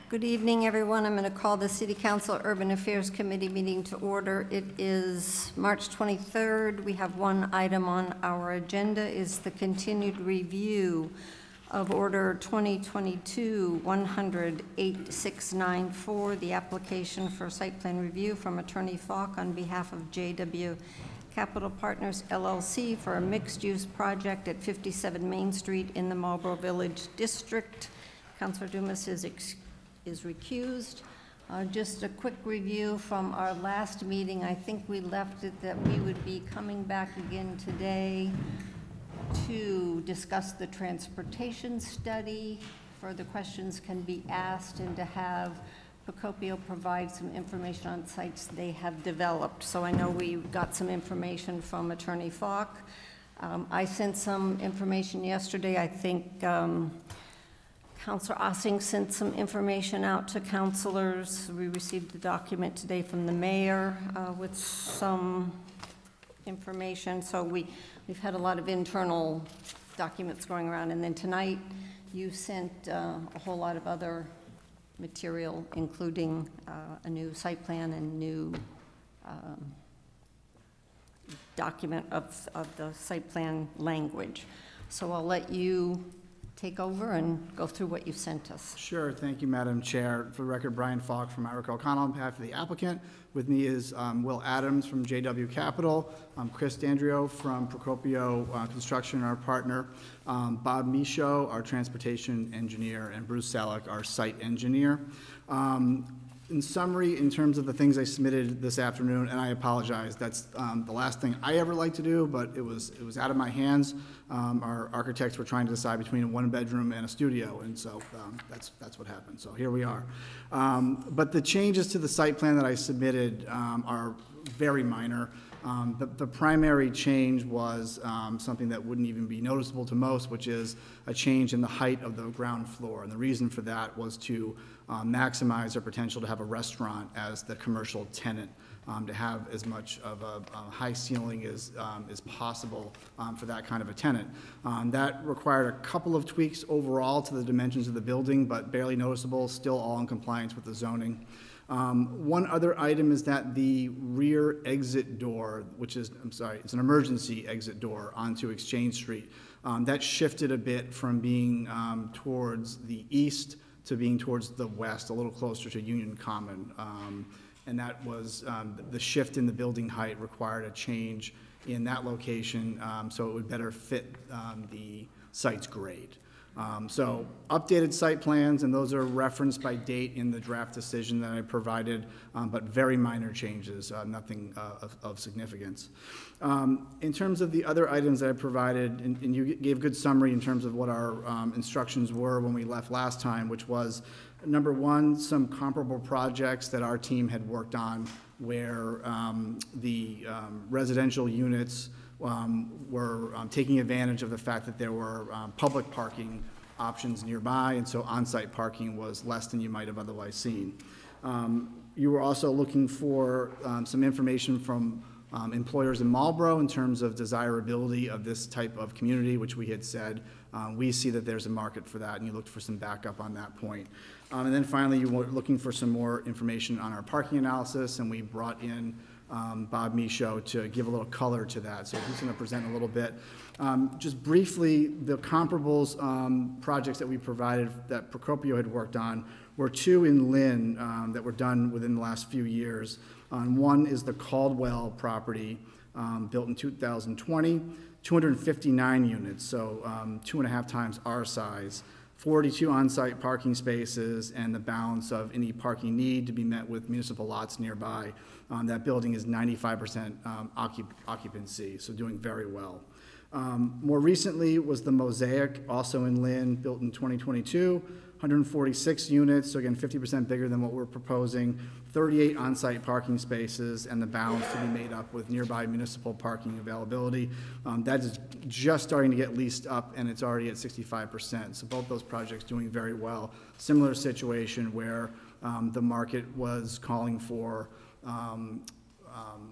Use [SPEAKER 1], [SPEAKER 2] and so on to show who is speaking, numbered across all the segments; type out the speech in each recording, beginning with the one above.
[SPEAKER 1] Good evening, everyone. I'm going to call the City Council Urban Affairs Committee meeting to order. It is March 23rd. We have one item on our agenda is the continued review of Order 2022-100-8694, the application for site plan review from Attorney Falk on behalf of JW Capital Partners, LLC, for a mixed-use project at 57 Main Street in the Marlborough Village District. Councilor Dumas is recused. Just a quick review from our last meeting. I think we left it that we would be coming back again today to discuss the transportation study. Further questions can be asked, and to have Procopio provide some information on sites they have developed. So I know we got some information from Attorney Falk. I sent some information yesterday. I think Councilor Ossing sent some information out to councilors. We received the document today from the mayor with some information. So we've had a lot of internal documents going around. And then tonight you sent a whole lot of other material, including a new site plan and new document of the site plan language. So I'll let you take over and go through what you've sent us.
[SPEAKER 2] Sure, thank you, Madam Chair. For the record, Brian Falk from Irick O'Connell on behalf of the applicant. With me is Will Adams from JW Capital, Chris D'Andrio from Procopio Construction, our partner, Bob Michaud, our transportation engineer, and Bruce Salek, our site engineer. In summary, in terms of the things I submitted this afternoon, and I apologize, that's the last thing I ever like to do, but it was out of my hands. Our architects were trying to decide between a one-bedroom and a studio, and so that's what happened. So here we are. But the changes to the site plan that I submitted are very minor. The primary change was something that wouldn't even be noticeable to most, which is a change in the height of the ground floor. And the reason for that was to maximize our potential to have a restaurant as the commercial tenant, to have as much of a high ceiling as possible for that kind of a tenant. That required a couple of tweaks overall to the dimensions of the building, but barely noticeable, still all in compliance with the zoning. One other item is that the rear exit door, which is, it's an emergency exit door onto Exchange Street, that shifted a bit from being towards the east to being towards the west, a little closer to Union Common. And that was, the shift in the building height required a change in that location so it would better fit the site's grade. So updated site plans, and those are referenced by date in the draft decision that I provided, but very minor changes, nothing of significance. In terms of the other items that I provided, and you gave good summary in terms of what our instructions were when we left last time, which was, number one, some comparable projects that our team had worked on where the residential units were taking advantage of the fact that there were public parking options nearby, and so on-site parking was less than you might have otherwise seen. You were also looking for some information from employers in Marlborough in terms of desirability of this type of community, which we had said we see that there's a market for that, and you looked for some backup on that point. And then finally, you were looking for some more information on our parking analysis, and we brought in Bob Michaud to give a little color to that. So he's going to present a little bit. Just briefly, the comparables projects that we provided that Procopio had worked on were two in Lynn that were done within the last few years. One is the Caldwell property built in 2020, 259 units, so 2.5 times our size. 42 on-site parking spaces, and the balance of any parking need to be met with municipal lots nearby. That building is 95% occupancy, so doing very well. More recently was the Mosaic, also in Lynn, built in 2022, 146 units, so again 50% bigger than what we're proposing, 38 on-site parking spaces, and the balance to be made up with nearby municipal parking availability. That is just starting to get leased up, and it's already at 65%. So both those projects doing very well. Similar situation where the market was calling for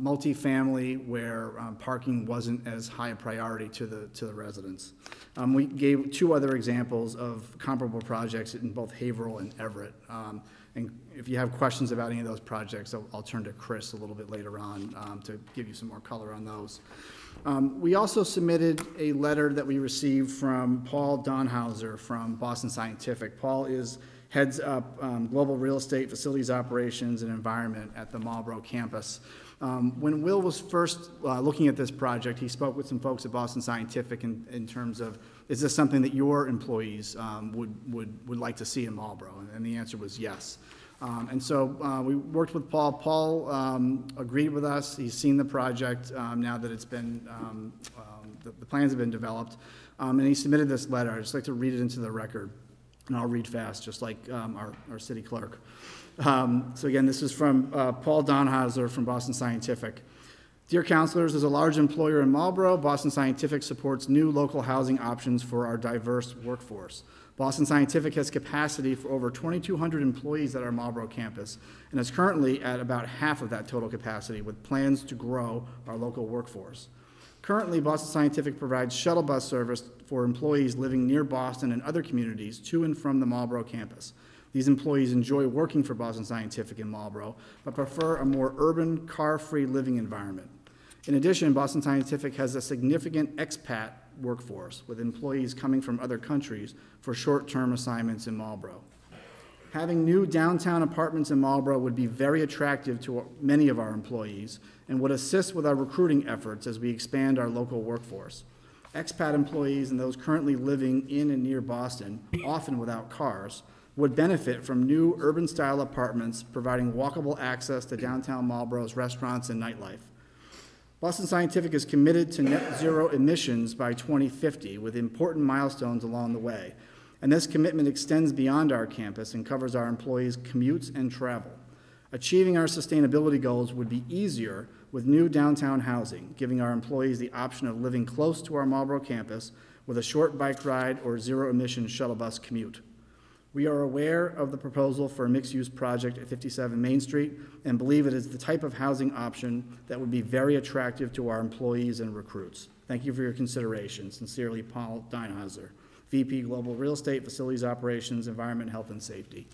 [SPEAKER 2] multifamily where parking wasn't as high a priority to the residents. We gave 2 other examples of comparable projects in both Haverhill and Everett. And if you have questions about any of those projects, I'll turn to Chris a little bit later on to give you some more color on those. We also submitted a letter that we received from Paul Donhauser from Boston Scientific. Paul heads up Global Real Estate, Facilities Operations, and Environment at the Marlborough campus. When Will was first looking at this project, he spoke with some folks at Boston Scientific in terms of, is this something that your employees would like to see in Marlborough? And the answer was yes. And so we worked with Paul. Paul agreed with us. He's seen the project now that it's been, the plans have been developed. And he submitted this letter. I'd just like to read it into the record. And I'll read fast, just like our city clerk. So again, this is from Paul Donhauser from Boston Scientific. Dear councilors, as a large employer in Marlborough, Boston Scientific supports new local housing options for our diverse workforce. Boston Scientific has capacity for over 2,200 employees at our Marlborough campus and is currently at about half of that total capacity with plans to grow our local workforce. Currently, Boston Scientific provides shuttle bus service for employees living near Boston and other communities to and from the Marlborough campus. These employees enjoy working for Boston Scientific in Marlborough, but prefer a more urban, car-free living environment. In addition, Boston Scientific has a significant expat workforce, with employees coming from other countries for short-term assignments in Marlborough. Having new downtown apartments in Marlborough would be very attractive to many of our employees and would assist with our recruiting efforts as we expand our local workforce. Expat employees and those currently living in and near Boston, often without cars, would benefit from new urban-style apartments providing walkable access to downtown Marlborough's restaurants and nightlife. Boston Scientific is committed to net zero emissions by 2050 with important milestones along the way. And this commitment extends beyond our campus and covers our employees' commutes and travel. Achieving our sustainability goals would be easier with new downtown housing, giving our employees the option of living close to our Marlborough campus with a short bike ride or zero-emission shuttle bus commute. We are aware of the proposal for a mixed-use project at 57 Main Street and believe it is the type of housing option that would be very attractive to our employees and recruits. Thank you for your consideration. Sincerely, Paul Donhauser, VP Global Real Estate, Facilities Operations, Environment, Health, and Safety.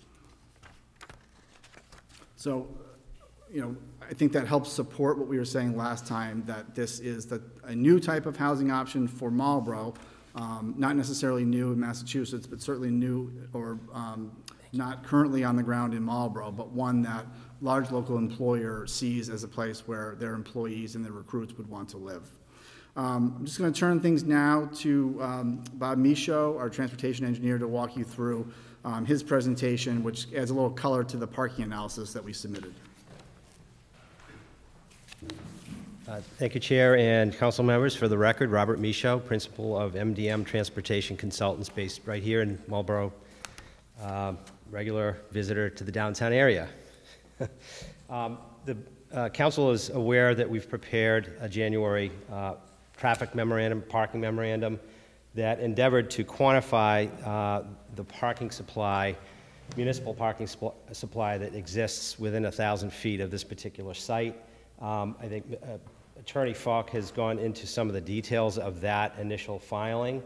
[SPEAKER 2] So, I think that helps support what we were saying last time, that this is a new type of housing option for Marlborough, not necessarily new in Massachusetts, but certainly new or not currently on the ground in Marlborough, but one that large local employer sees as a place where their employees and their recruits would want to live. I'm just going to turn things now to Bob Michaud, our transportation engineer, to walk you through his presentation, which adds a little color to the parking analysis that we submitted.
[SPEAKER 3] Thank you, Chair and Council members. For the record, Robert Michaud, Principal of MDM Transportation Consultants, based right here in Marlborough, regular visitor to the downtown area. The Council is aware that we've prepared a January traffic memorandum, parking memorandum, that endeavored to quantify the parking supply, municipal parking supply that exists within 1,000 feet of this particular site. I think Attorney Falk has gone into some of the details of that initial filing.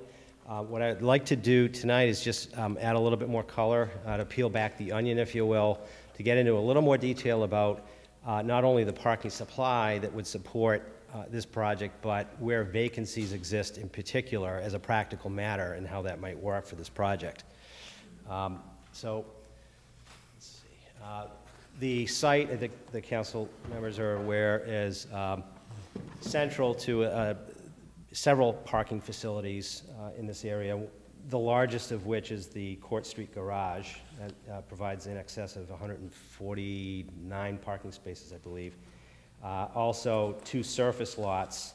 [SPEAKER 3] What I'd like to do tonight is just add a little bit more color, to peel back the onion, if you will, to get into a little more detail about not only the parking supply that would support this project, but where vacancies exist in particular as a practical matter and how that might work for this project. So, let's see. The site, I think the council members are aware, is central to several parking facilities in this area, the largest of which is the Court Street Garage that provides in excess of 149 parking spaces, I believe. Also, 2 surface lots,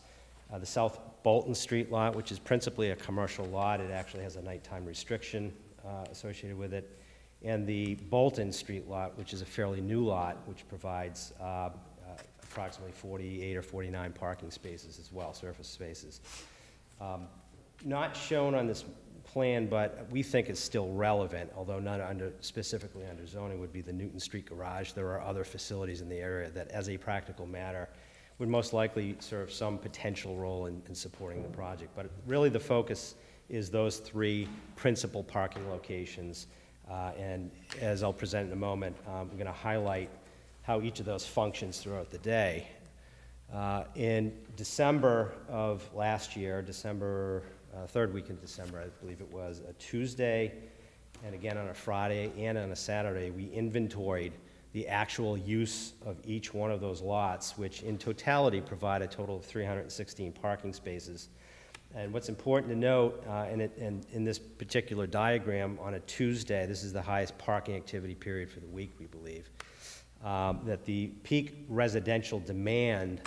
[SPEAKER 3] the South Bolton Street lot, which is principally a commercial lot. It actually has a nighttime restriction associated with it. And the Bolton Street lot, which is a fairly new lot, which provides approximately 48 or 49 parking spaces as well, surface spaces. Not shown on this plan, but we think it's still relevant, although not specifically under zoning, would be the Newton Street Garage. There are other facilities in the area that, as a practical matter, would most likely serve some potential role in supporting the project. But really the focus is those three principal parking locations. And as I'll present in a moment, we're going to highlight how each of those functions throughout the day. In December of last year, third week in December, I believe it was, a Tuesday, and again on a Friday and on a Saturday, we inventoried the actual use of each one of those lots, which in totality provide a total of 316 parking spaces. And what's important to note, in this particular diagram, on a Tuesday, this is the highest parking activity period for the week, we believe, that the peak residential demand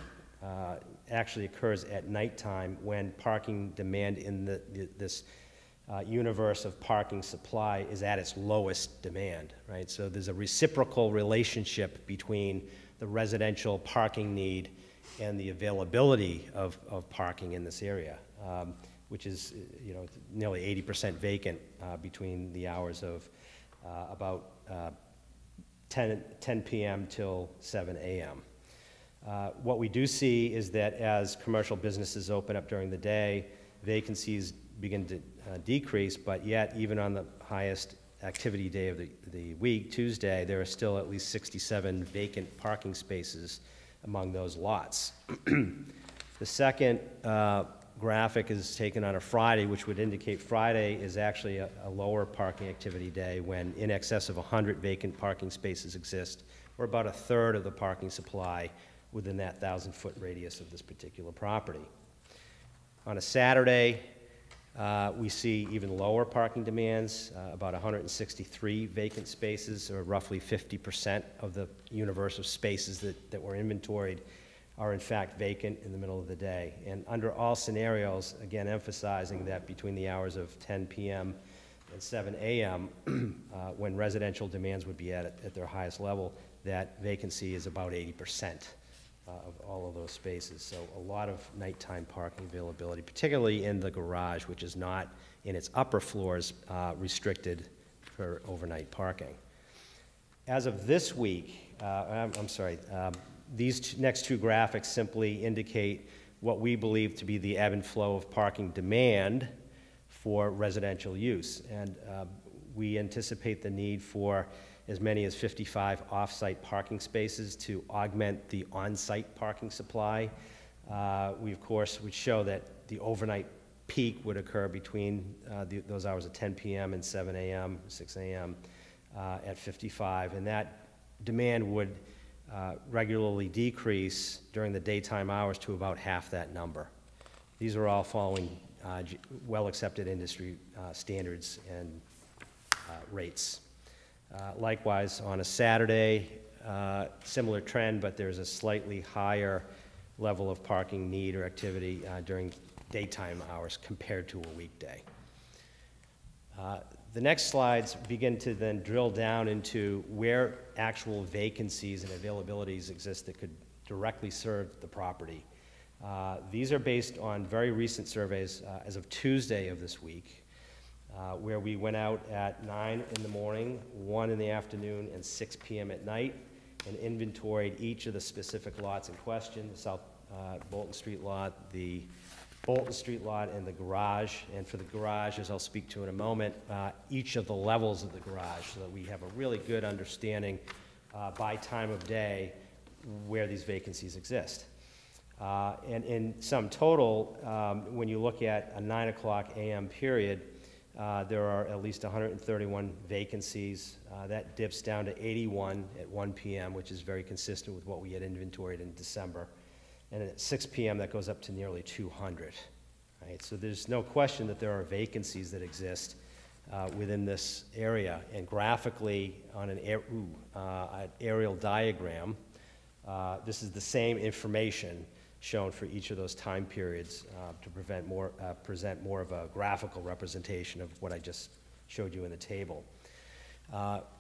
[SPEAKER 3] actually occurs at nighttime when parking demand in this universe of parking supply is at its lowest demand, right? So there's a reciprocal relationship between the residential parking need and the availability of parking in this area, which is, nearly 80% vacant between the hours of about 10 p.m. till 7 a.m. What we do see is that as commercial businesses open up during the day, vacancies begin to decrease, but yet even on the highest activity day of the week, Tuesday, there are still at least 67 vacant parking spaces among those lots. The second graphic is taken on a Friday, which would indicate Friday is actually a lower parking activity day when in excess of 100 vacant parking spaces exist, or about a third of the parking supply within that 1,000-foot radius of this particular property. On a Saturday, we see even lower parking demands, about 163 vacant spaces, or roughly 50% of the universe of spaces that were inventoried are in fact vacant in the middle of the day. And under all scenarios, again emphasizing that between the hours of 10 p.m. and 7 a.m., when residential demands would be at their highest level, that vacancy is about 80% of all of those spaces. So a lot of nighttime parking availability, particularly in the garage, which is not in its upper floors restricted for overnight parking. As of this week, these next two graphics simply indicate what we believe to be the ebb and flow of parking demand for residential use. And we anticipate the need for as many as 55 off-site parking spaces to augment the on-site parking supply. We, of course, would show that the overnight peak would occur between those hours of 10 p.m. and 7 a.m., 6 a.m. At 55, and that demand would regularly decrease during the daytime hours to about half that number. These are all following well-accepted industry standards and rates. Likewise, on a Saturday, similar trend, but there's a slightly higher level of parking need or activity during daytime hours compared to a weekday. The next slides begin to then drill down into where actual vacancies and availabilities exist that could directly serve the property. These are based on very recent surveys as of Tuesday of this week, where we went out at 9 in the morning, 1 in the afternoon, and 6 p.m. at night, and inventoried each of the specific lots in question, the South Bolton Street lot, the Bolton Street lot, and the garage. And for the garage, as I'll speak to in a moment, each of the levels of the garage, so that we have a really good understanding by time of day where these vacancies exist. And in sum total, when you look at a 9 o'clock a.m. period, there are at least 131 vacancies. That dips down to 81 at 1 p.m., which is very consistent with what we had inventoried in December. And at 6 p.m., that goes up to nearly 200. Right? So there's no question that there are vacancies that exist within this area. And graphically, on an aerial diagram, this is the same information shown for each of those time periods to present more of a graphical representation of what I just showed you in the table.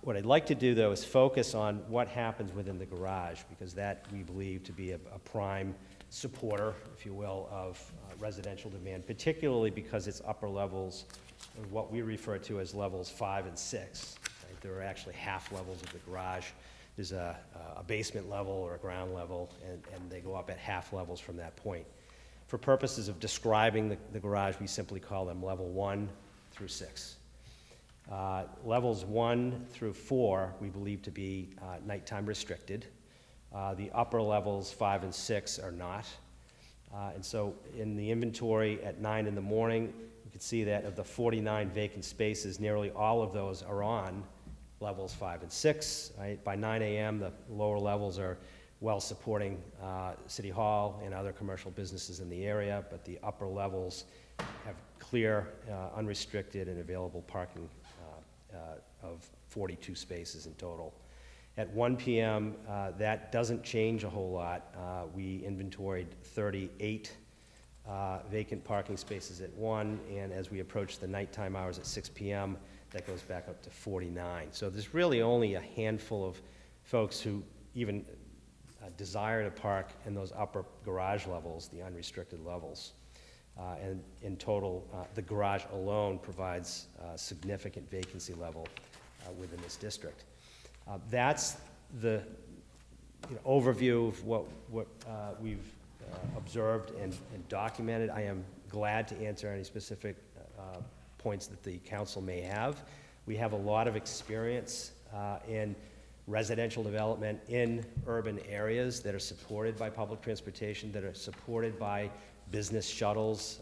[SPEAKER 3] What I'd like to do, though, is focus on what happens within the garage, because that we believe to be a prime supporter, if you will, of residential demand, particularly because it's upper levels of what we refer to as levels 5 and 6. Right? There are actually half levels of the garage. There's a basement level or a ground level, and they go up at half levels from that point. For purposes of describing the garage, we simply call them level 1 through 6. Levels 1 through 4 we believe to be nighttime restricted. The upper levels 5 and 6 are not. And so in the inventory at 9 in the morning, you can see that of the 49 vacant spaces, nearly all of those are on levels 5 and 6. Right? By 9 a.m., the lower levels are well supporting City Hall and other commercial businesses in the area, but the upper levels have clear, unrestricted, and available parking of 42 spaces in total. At 1 p.m., that doesn't change a whole lot. We inventoried 38 vacant parking spaces at 1, and as we approach the nighttime hours at 6 p.m., that goes back up to 49. So there's really only a handful of folks who even desire to park in those upper garage levels, the unrestricted levels. And in total, the garage alone provides a significant vacancy level within this district. That's the overview of what we've observed and documented. I am glad to answer any specific points that the council may have. We have a lot of experience in residential development in urban areas that are supported by public transportation, that are supported by business shuttles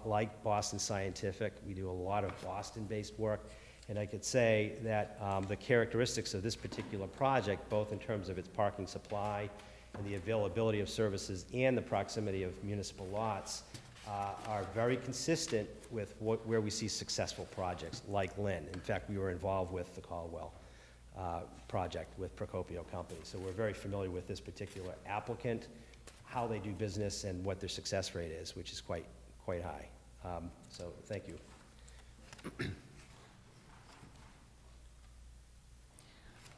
[SPEAKER 3] like Boston Scientific. We do a lot of Boston-based work. And I could say that the characteristics of this particular project, both in terms of its parking supply and the availability of services and the proximity of municipal lots, are very consistent with where we see successful projects like Lynn. In fact, we were involved with the Caldwell project with Procopio Company. So we're very familiar with this particular applicant, how they do business, and what their success rate is, which is quite high. So thank you.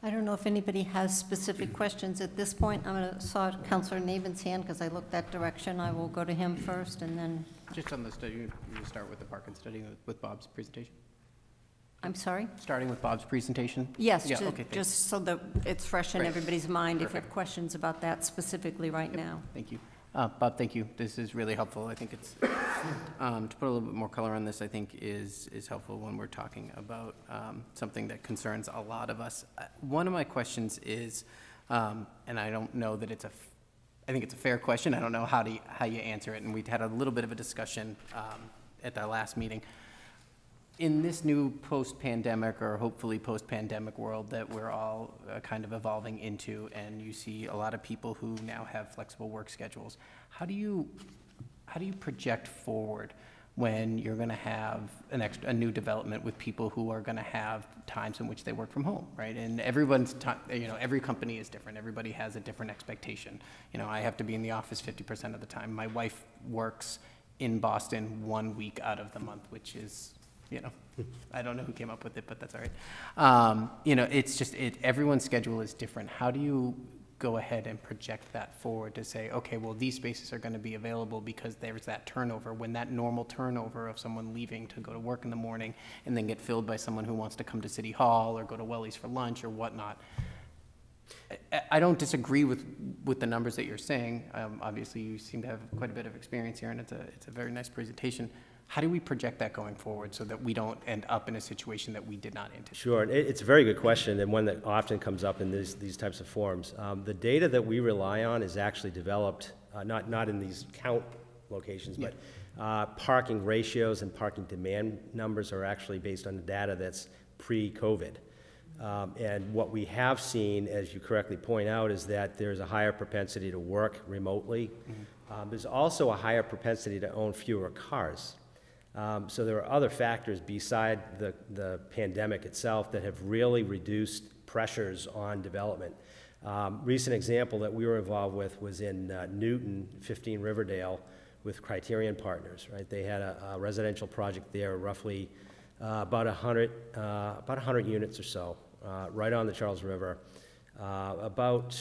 [SPEAKER 1] I don't know if anybody has specific questions at this point. I'm going to saw Councilor Navin's hand because I looked that direction. I will go to him first and then.
[SPEAKER 4] Just on the study, you start with the parking study with Bob's presentation?
[SPEAKER 1] I'm sorry?
[SPEAKER 4] Starting with Bob's presentation?
[SPEAKER 1] Yes,
[SPEAKER 4] yeah, okay,
[SPEAKER 1] just so that it's fresh in
[SPEAKER 4] right.
[SPEAKER 1] everybody's mind.
[SPEAKER 4] Perfect.
[SPEAKER 1] If you have questions about that specifically right now.
[SPEAKER 4] Thank you. Bob, thank you. This is really helpful. I think it's, to put a little bit more color on this, I think is helpful when we're talking about something that concerns a lot of us. One of my questions is, and I don't know that it's I think it's a fair question. I don't know how you answer it, and we had a little bit of a discussion at our last meeting. In this new post-pandemic or hopefully post-pandemic world that we're all kind of evolving into, and you see a lot of people who now have flexible work schedules, how do you project forward when you're going to have a new development with people who are going to have times in which they work from home, right? And everyone's time, every company is different. Everybody has a different expectation. I have to be in the office 50% of the time. My wife works in Boston 1 week out of the month, which is, I don't know who came up with it, but that's all right. It's just, everyone's schedule is different. How do you go ahead and project that forward to say, okay, well, these spaces are going to be available because there's that turnover, when that normal turnover of someone leaving to go to work in the morning and then get filled by someone who wants to come to City Hall or go to Welly's for lunch or whatnot. I don't disagree with the numbers that you're saying. Obviously, you seem to have quite a bit of experience here, and it's a very nice presentation. How do we project that going forward so that we don't end up in a situation that we did not anticipate? Sure,
[SPEAKER 3] it's a very good question, and one that often comes up in these types of forums. The data that we rely on is actually developed, not in these count locations, but parking ratios and parking demand numbers are actually based on the data that's pre-COVID. And what we have seen, as you correctly point out, is that there's a higher propensity to work remotely. Mm-hmm. There's also a higher propensity to own fewer cars. So there are other factors beside the pandemic itself that have really reduced pressures on development. Recent example that we were involved with was in Newton, 15 Riverdale, with Criterion Partners. Right, they had a residential project there, roughly about 100 units or so, right on the Charles River. about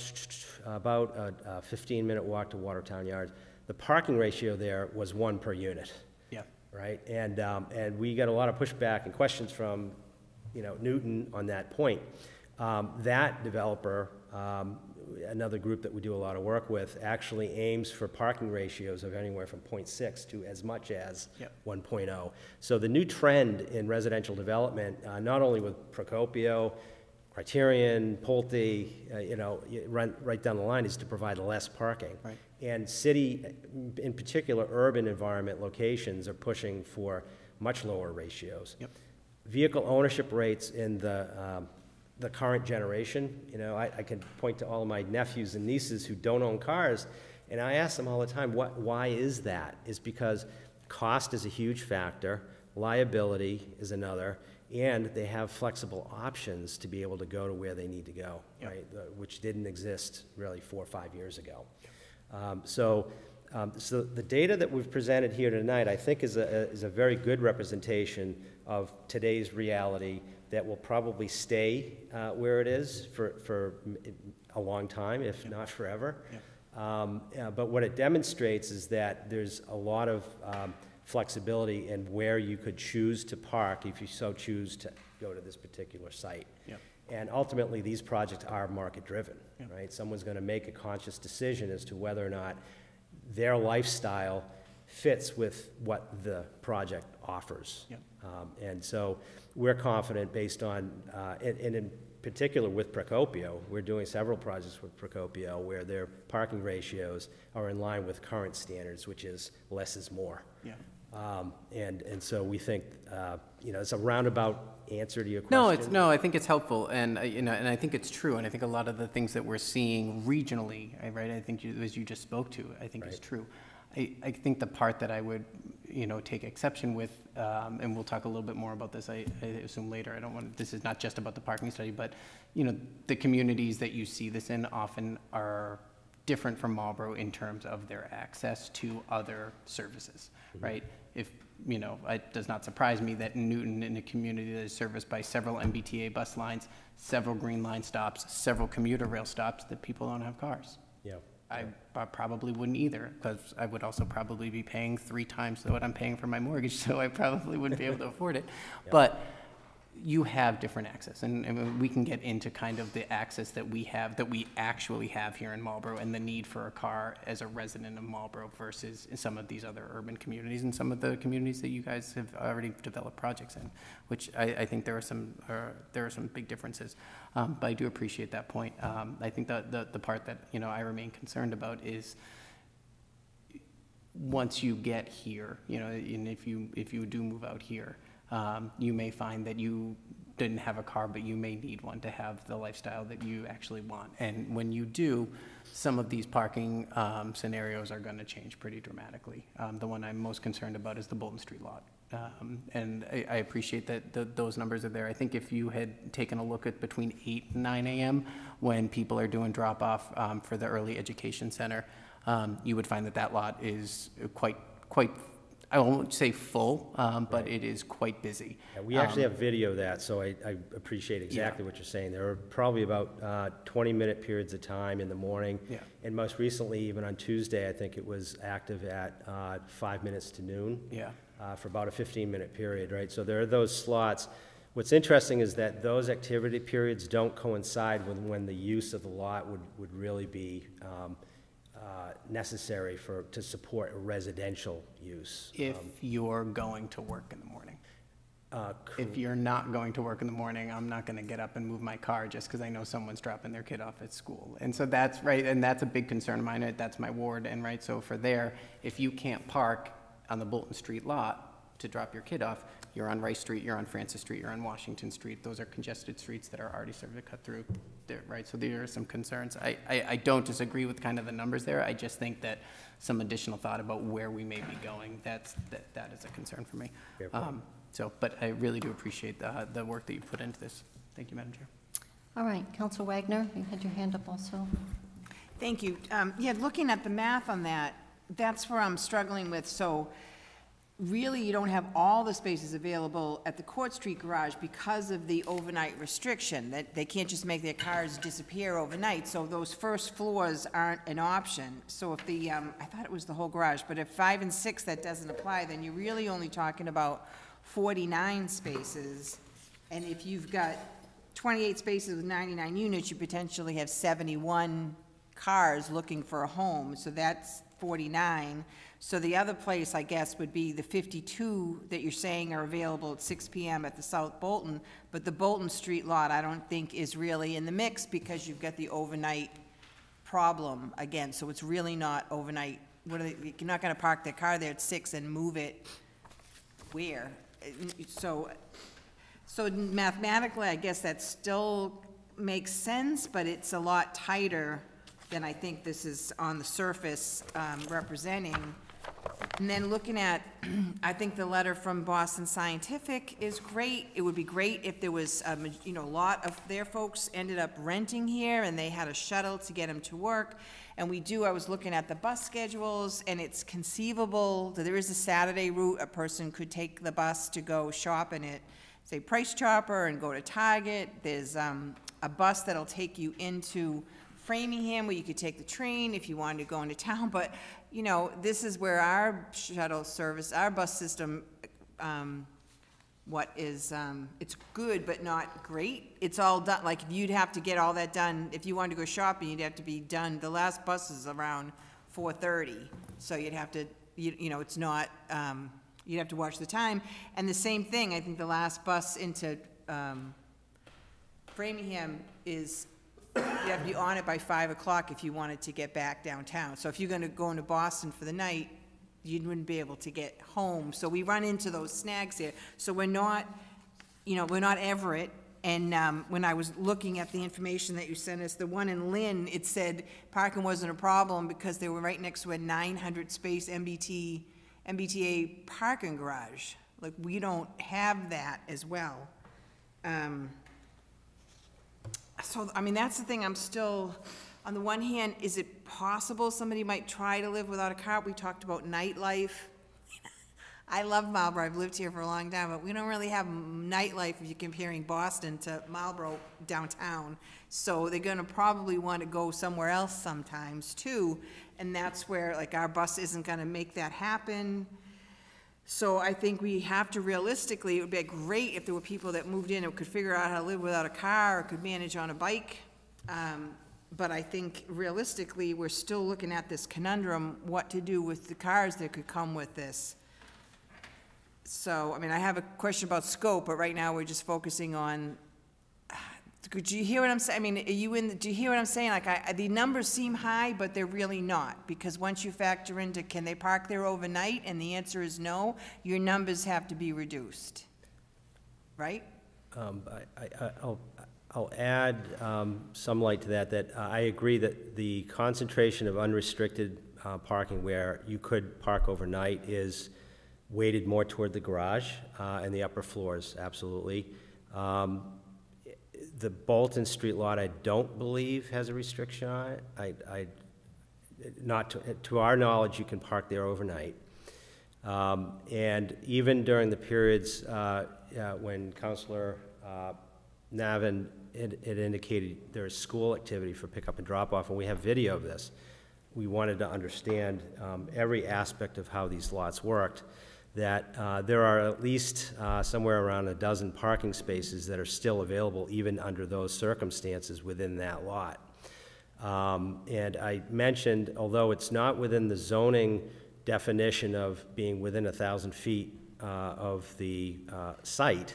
[SPEAKER 3] a 15-minute walk to Watertown Yards. The parking ratio there was 1 per unit.
[SPEAKER 4] Yeah.
[SPEAKER 3] Right, and we got a lot of pushback and questions from, Newton on that point. That developer, another group that we do a lot of work with, actually aims for parking ratios of anywhere from 0.6 to as much as 1.0. So the new trend in residential development, not only with Procopio, Criterion, Pulte, right down the line, is to provide less parking.
[SPEAKER 4] Right.
[SPEAKER 3] And city, in particular urban environment locations, are pushing for much lower ratios.
[SPEAKER 4] Yep.
[SPEAKER 3] Vehicle ownership rates in the current generation, I can point to all of my nephews and nieces who don't own cars, and I ask them all the time, why is that? It's because cost is a huge factor, liability is another, and they have flexible options to be able to go to where they need to go, right? Which didn't exist really 4 or 5 years ago. So the data that we've presented here tonight, I think, is a very good representation of today's reality that will probably stay where it is for a long time, if not forever. But what it demonstrates is that there's a lot of flexibility in where you could choose to park if you so choose to go to this particular site. And ultimately, these projects are market-driven, right? Someone's going to make a conscious decision as to whether or not their lifestyle fits with what the project offers. And so we're confident based on, and in particular with Procopio, we're doing several projects with Procopio where their parking ratios are in line with current standards, which is less is more. And so we think, it's a roundabout answer to your question.
[SPEAKER 4] No, I think it's helpful, and and I think it's true, and I think a lot of the things that we're seeing regionally, right? I think as you just spoke to, I think is true. I think the part that I would, take exception with, and we'll talk a little bit more about this, I assume later. I don't want. This is not just about the parking study, but the communities that you see this in often are different from Marlborough in terms of their access to other services, right? If it does not surprise me that Newton, in a community that is serviced by several MBTA bus lines, several Green Line stops, several commuter rail stops, that people don't have cars. I probably wouldn't either, because I would also probably be paying 3 times what I'm paying for my mortgage, so I probably wouldn't be able to afford it. But you have different access, and we can get into kind of the access that we have, that we actually have here in Marlborough, and the need for a car as a resident of Marlborough versus in some of these other urban communities and some of the communities that you guys have already developed projects in, which I think there are some big differences. But I do appreciate that point. I think that the part that I remain concerned about is once you get here, and if you do move out here. You may find that you didn't have a car, but you may need one to have the lifestyle that you actually want. And when you do, some of these parking scenarios are going to change pretty dramatically. The one I'm most concerned about is the Bolton Street lot. And I appreciate that those numbers are there. I think if you had taken a look at between 8 and 9 a.m. when people are doing drop-off for the early education center, you would find that lot is quite I won't say full, but it is quite busy.
[SPEAKER 3] Yeah, we actually have video of that, so I appreciate exactly what you're saying. There are probably about 20-minute periods of time in the morning, and most recently, even on Tuesday, I think it was active at 5 minutes to noon for about a 15-minute period, right? So there are those slots. What's interesting is that those activity periods don't coincide with when the use of the lot would really be necessary to support residential use.
[SPEAKER 4] If you're going to work in the morning. If you're not going to work in the morning, I'm not going to get up and move my car just because I know someone's dropping their kid off at school. And so that's right, and that's a big concern of mine. That's my ward, and right, so for there, if you can't park on the Bolton Street lot to drop your kid off, you're on Rice Street, you're on Francis Street, you're on Washington Street. Those are congested streets that are already starting to cut through there, right? So there are some concerns. I don't disagree with kind of the numbers there. I just think that some additional thought about where we may be going, that is a concern for me. But I really do appreciate the work that you put into this. Thank you, Madam Chair.
[SPEAKER 1] All right, Councilor Wagner, you had your hand up also.
[SPEAKER 5] Thank you. Looking at the math on that, that's where I'm struggling with. So really you don't have all the spaces available at the Court Street garage because of the overnight restriction, that they can't just make their cars disappear overnight, so those first floors aren't an option. So if the, I thought it was the whole garage, but if 5 and 6, that doesn't apply, then you're really only talking about 49 spaces. And if you've got 28 spaces with 99 units, you potentially have 71 cars looking for a home, so that's 49. So the other place, I guess, would be the 52 that you're saying are available at 6 p.m. at the South Bolton, but the Bolton Street lot, I don't think is really in the mix because you've got the overnight problem again, so it's really not overnight. What are they, you're not gonna park their car there at 6 and move it where? So mathematically, I guess that still makes sense, but it's a lot tighter than I think this is on the surface representing. And then looking at, I think the letter from Boston Scientific is great. It would be great if there was, you know, a lot of their folks ended up renting here and they had a shuttle to get them to work. And we do, I was looking at the bus schedules, and it's conceivable that there is a Saturday route. A person could take the bus to go shopping at, say, Price Chopper and go to Target. There's a bus that'll take you into Framingham where you could take the train if you wanted to go into town. But, you know, this is where our shuttle service, our bus system, it's good but not great. It's all done, like you'd have to get all that done. If you wanted to go shopping, you'd have to be done. The last bus is around 4:30, so you'd have to, you know, it's not, you'd have to watch the time. And the same thing, I think the last bus into Framingham is, you have to be on it by 5 o'clock if you wanted to get back downtown. So if you're gonna go into Boston for the night, you wouldn't be able to get home. So we run into those snags here. So we're not, you know, we're not Everett. And when I was looking at the information that you sent us, the one in Lynn, it said parking wasn't a problem because they were right next to a 900 space MBTA parking garage. Like, we don't have that as well. So, I mean, that's the thing, I'm still, on the one hand, is it possible somebody might try to live without a car? We talked about nightlife. I love Marlborough, I've lived here for a long time, but we don't really have nightlife if you're comparing Boston to Marlborough downtown. So they're gonna probably wanna go somewhere else sometimes too, and that's where, like, our bus isn't gonna make that happen. So I think we have to realistically, it would be great if there were people that moved in and could figure out how to live without a car or could manage on a bike. But I think realistically, we're still looking at this conundrum, what to do with the cars that could come with this. So, I mean, I have a question about scope, but right now we're just focusing on, could you hear what I'm saying? I mean, do you hear what I'm saying? Like, the numbers seem high, but they're really not, because once you factor into, can they park there overnight? And the answer is no, your numbers have to be reduced, right?
[SPEAKER 3] I'll add some light to that, I agree that the concentration of unrestricted parking where you could park overnight is weighted more toward the garage and the upper floors, absolutely. The Bolton Street lot, I don't believe has a restriction on it. Not to our knowledge, you can park there overnight. And even during the periods when Councilor Navin had indicated there's school activity for pickup and drop off, and we have video of this, we wanted to understand every aspect of how these lots worked, that there are at least somewhere around a dozen parking spaces that are still available even under those circumstances within that lot. And I mentioned, although it's not within the zoning definition of being within 1,000 feet of the site,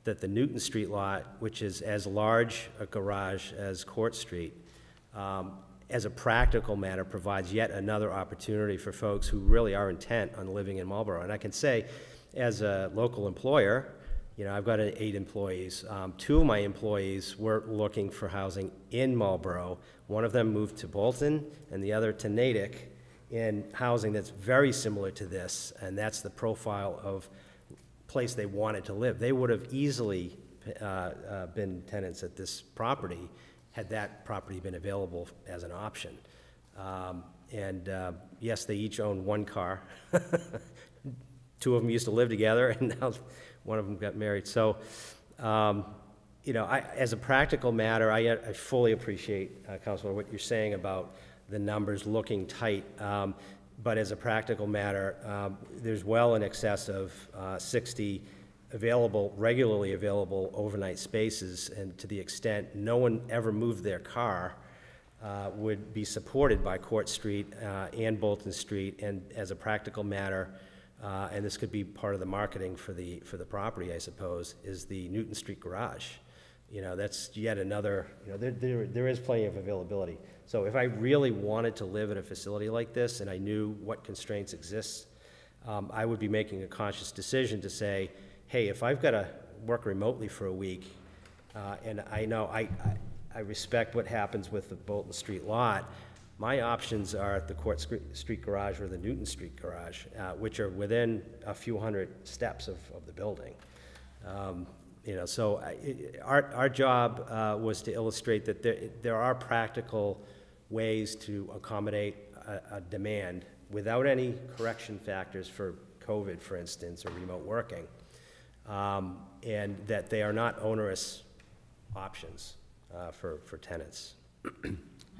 [SPEAKER 3] that the Newton Street lot, which is as large a garage as Court Street, as a practical matter, provides yet another opportunity for folks who really are intent on living in Marlborough. And I can say, as a local employer, you know, I've got 8 employees. 2 of my employees were looking for housing in Marlborough. One of them moved to Bolton, and the other to Natick, in housing that's very similar to this, and that's the profile of place they wanted to live. They would have easily been tenants at this property had that property been available as an option. Yes, they each own 1 car. two of them used to live together, and now one of them got married. So, you know, as a practical matter, I fully appreciate, Councilor, what you're saying about the numbers looking tight. But as a practical matter, there's well in excess of 60 regularly available overnight spaces, and to the extent no one ever moved their car, would be supported by Court Street and Bolton Street. And as a practical matter, and this could be part of the marketing for the property, I suppose, is the Newton Street garage. You know, that's yet another, you know, there is plenty of availability. So if I really wanted to live in a facility like this and I knew what constraints exist, I would be making a conscious decision to say, hey, if I've got to work remotely for a week, and I know I respect what happens with the Bolton Street lot, my options are the Court Street garage or the Newton Street garage, which are within a few hundred steps of the building. You know, so our job was to illustrate that there are practical ways to accommodate a demand without any correction factors for COVID, for instance, or remote working, and that they are not onerous options for tenants.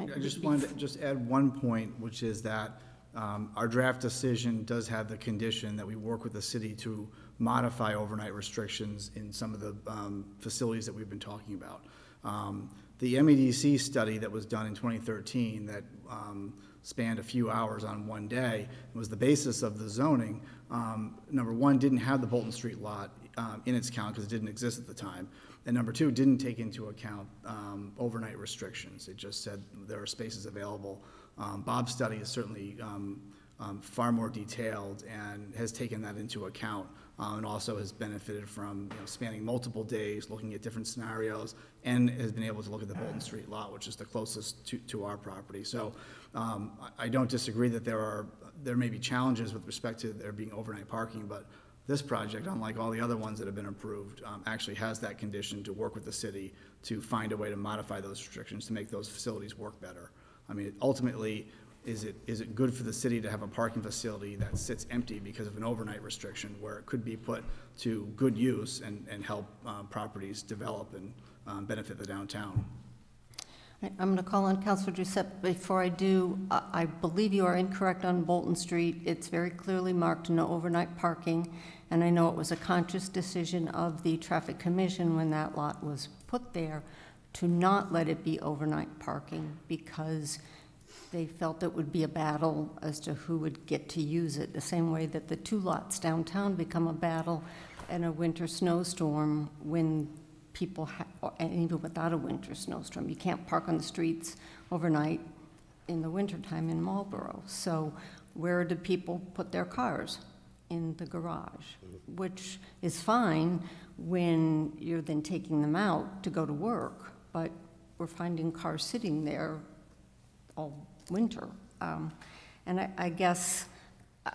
[SPEAKER 2] I just wanted to add one point, which is that our draft decision does have the condition that we work with the city to modify overnight restrictions in some of the facilities that we've been talking about. The MEDC study that was done in 2013 that spanned a few hours on one day was the basis of the zoning. Number one, didn't have the Bolton Street lot in its count because it didn't exist at the time. And number two, didn't take into account overnight restrictions. It just said there are spaces available. Bob's study is certainly far more detailed and has taken that into account, and also has benefited from spanning multiple days, looking at different scenarios, and has been able to look at the Bolton Street lot, which is the closest to our property. So I don't disagree that there may be challenges with respect to there being overnight parking, but this project, unlike all the other ones that have been approved, actually has that condition to work with the city to find a way to modify those restrictions to make those facilities work better. I mean, ultimately, is it good for the city to have a parking facility that sits empty because of an overnight restriction where it could be put to good use and help properties develop and benefit the downtown?
[SPEAKER 1] I'm going to call on Councilor Giuseppe. Before I do, I believe you are incorrect on Bolton Street. It's very clearly marked no overnight parking, and I know it was a conscious decision of the Traffic Commission when that lot was put there to not let it be overnight parking because they felt it would be a battle as to who would get to use it, the same way that the two lots downtown become a battle in a winter snowstorm when people, and even without a winter snowstorm, you can't park on the streets overnight in the wintertime in Marlborough. So where do people put their cars? In the garage, which is fine when you're then taking them out to go to work, but we're finding cars sitting there all winter. And I guess,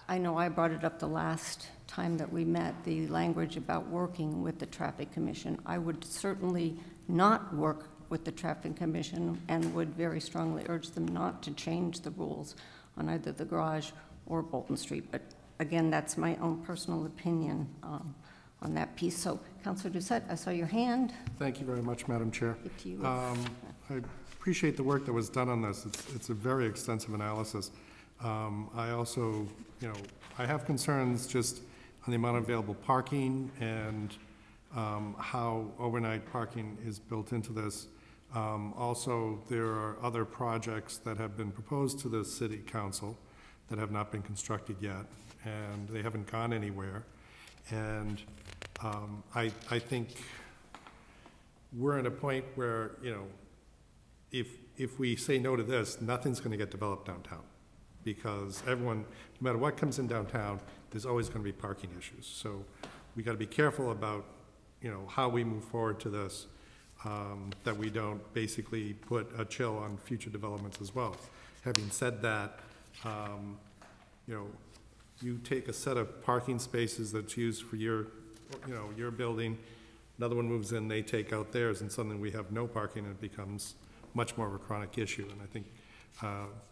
[SPEAKER 1] I know I brought it up the last time that we met, the language about working with the Traffic Commission. I would certainly not work with the Traffic Commission and would very strongly urge them not to change the rules on either the garage or Bolton Street. But again, that's my own personal opinion on that piece. So, Councilor Doucette, I saw your hand.
[SPEAKER 6] Thank you very much, Madam Chair.
[SPEAKER 1] If you
[SPEAKER 6] I appreciate the work that was done on this. It's a very extensive analysis. I also, I have concerns just on the amount of available parking and how overnight parking is built into this. Also, there are other projects that have been proposed to the City Council that have not been constructed yet, and they haven't gone anywhere. And I think we're at a point where, if we say no to this, nothing's going to get developed downtown, because everyone, no matter what comes in downtown, there's always going to be parking issues. So we got to be careful about, how we move forward to this, that we don't basically put a chill on future developments as well. Having said that, you take a set of parking spaces that's used for your building, another one moves in, they take out theirs, and suddenly we have no parking, and it becomes much more of a chronic issue. And I think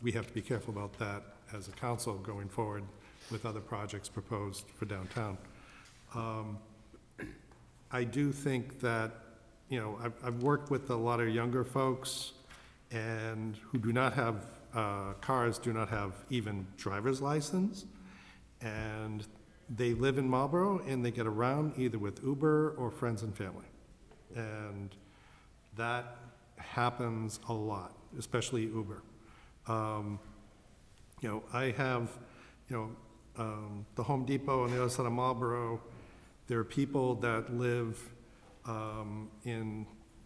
[SPEAKER 6] we have to be careful about that as a council going forward with other projects proposed for downtown. I do think that, you know, I've worked with a lot of younger folks and who do not have cars, do not have even driver's license, and they live in Marlborough and they get around either with Uber or friends and family. And that happens a lot, especially Uber. You know, I have, you know, the Home Depot on the other side of Marlborough. There are people that live on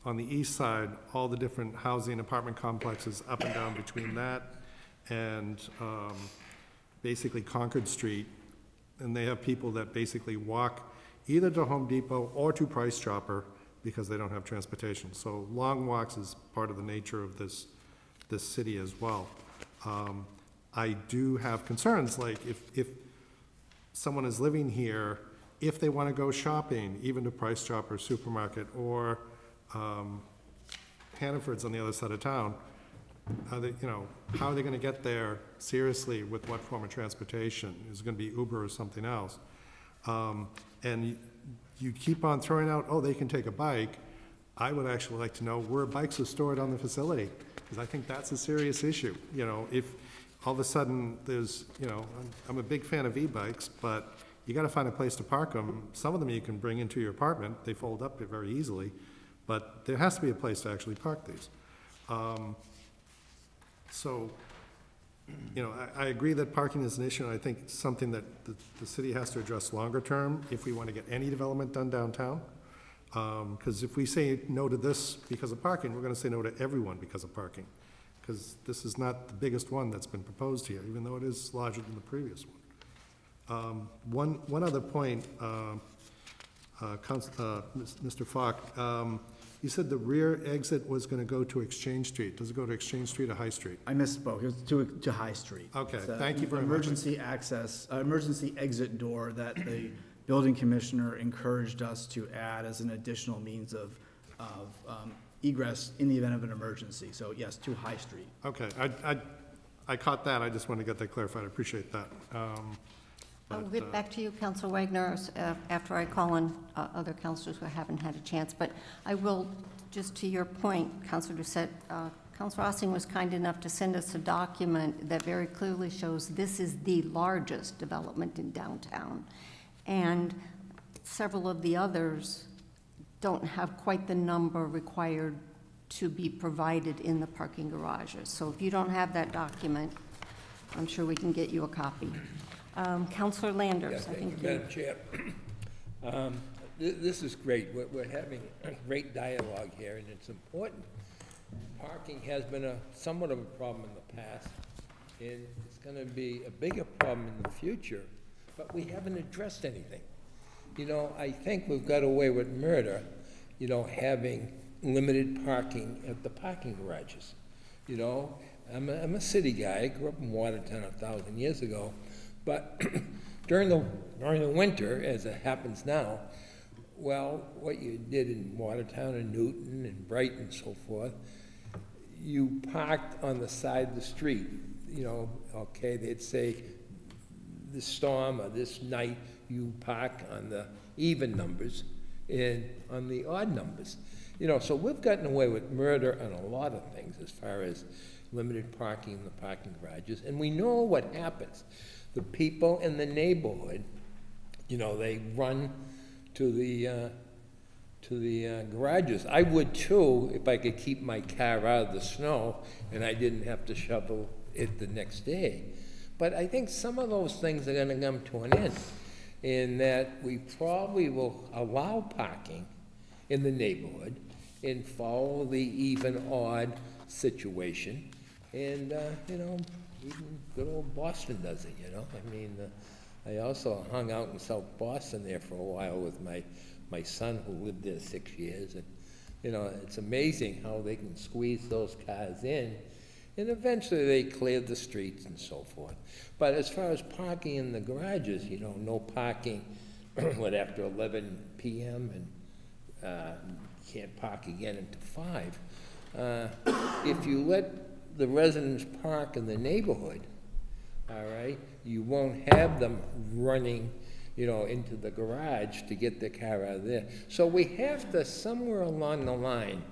[SPEAKER 6] the east side, all the different housing apartment complexes up and down between that and basically Concord Street. And they have people that basically walk either to Home Depot or to Price Chopper because they don't have transportation. So long walks is part of the nature of this city as well. I do have concerns, like if someone is living here, if they want to go shopping, even to Price Chopper Supermarket or Hannaford's on the other side of town, are they, you know, how are they going to get there seriously with what form of transportation? Is it going to be Uber or something else? And you keep on throwing out, oh, they can take a bike. I would actually like to know where bikes are stored on the facility, because I think that's a serious issue. You know, if all of a sudden there's, you know, I'm a big fan of e-bikes, but you got to find a place to park them. Some of them you can bring into your apartment. They fold up very easily, but there has to be a place to actually park these. So, you know, I agree that parking is an issue, and I think it's something that the city has to address longer term if we want to get any development done downtown. Because if we say no to this because of parking, we're going to say no to everyone because of parking. Because this is not the biggest one that's been proposed here, even though it is larger than the previous one. One other point, Mr. Falk, you said the rear exit was going to go to Exchange Street. Does it go to Exchange Street or High Street?
[SPEAKER 2] I misspoke. It was to High Street.
[SPEAKER 6] Okay,
[SPEAKER 2] It's a
[SPEAKER 6] thank you very much.
[SPEAKER 2] Emergency access, emergency exit door that the building commissioner encouraged us to add as an additional means of egress in the event of an emergency. So yes, to High Street.
[SPEAKER 6] Okay, I caught that. I just wanted to get that clarified. I appreciate that.
[SPEAKER 1] I'll get back to you, Councilor Wagner, after I call on other councilors who haven't had a chance. But I will, just to your point, Councilor Doucette, Councilor Ossing was kind enough to send us a document that very clearly shows this is the largest development in downtown. And several of the others don't have quite the number required to be provided in the parking garages. So if you don't have that document, I'm sure we can get you a copy. Councilor Landers, I think you.
[SPEAKER 7] Madam Chair, this is great. We're having a great dialogue here, and it's important. Parking has been somewhat of a problem in the past, and it's going to be a bigger problem in the future, but we haven't addressed anything. You know, I think we've got away with murder, you know, having limited parking at the parking garages. You know, I'm a city guy. I grew up in Watertown 1,000 years ago. But during the winter, as it happens now, well, what you did in Watertown and Newton and Brighton and so forth, you parked on the side of the street. You know, okay, they'd say this storm or this night, you park on the even numbers and on the odd numbers. You know, so we've gotten away with murder on a lot of things as far as limited parking in the parking garages, and we know what happens. The people in the neighborhood, you know, they run to the garages. I would too if I could keep my car out of the snow and I didn't have to shovel it the next day. But I think some of those things are going to come to an end, in that we probably will allow parking in the neighborhood and follow the even-odd situation. And, you know, even good old Boston does it, you know. I mean, I also hung out in South Boston there for a while with my son who lived there 6 years. And, you know, it's amazing how they can squeeze those cars in. And eventually they cleared the streets and so forth. But as far as parking in the garages, you know, no parking after 11 p.m. and can't park again until 5. If you let the residents park in the neighborhood, all right? You won't have them running, you know, into the garage to get their car out of there. So we have to, somewhere along the line,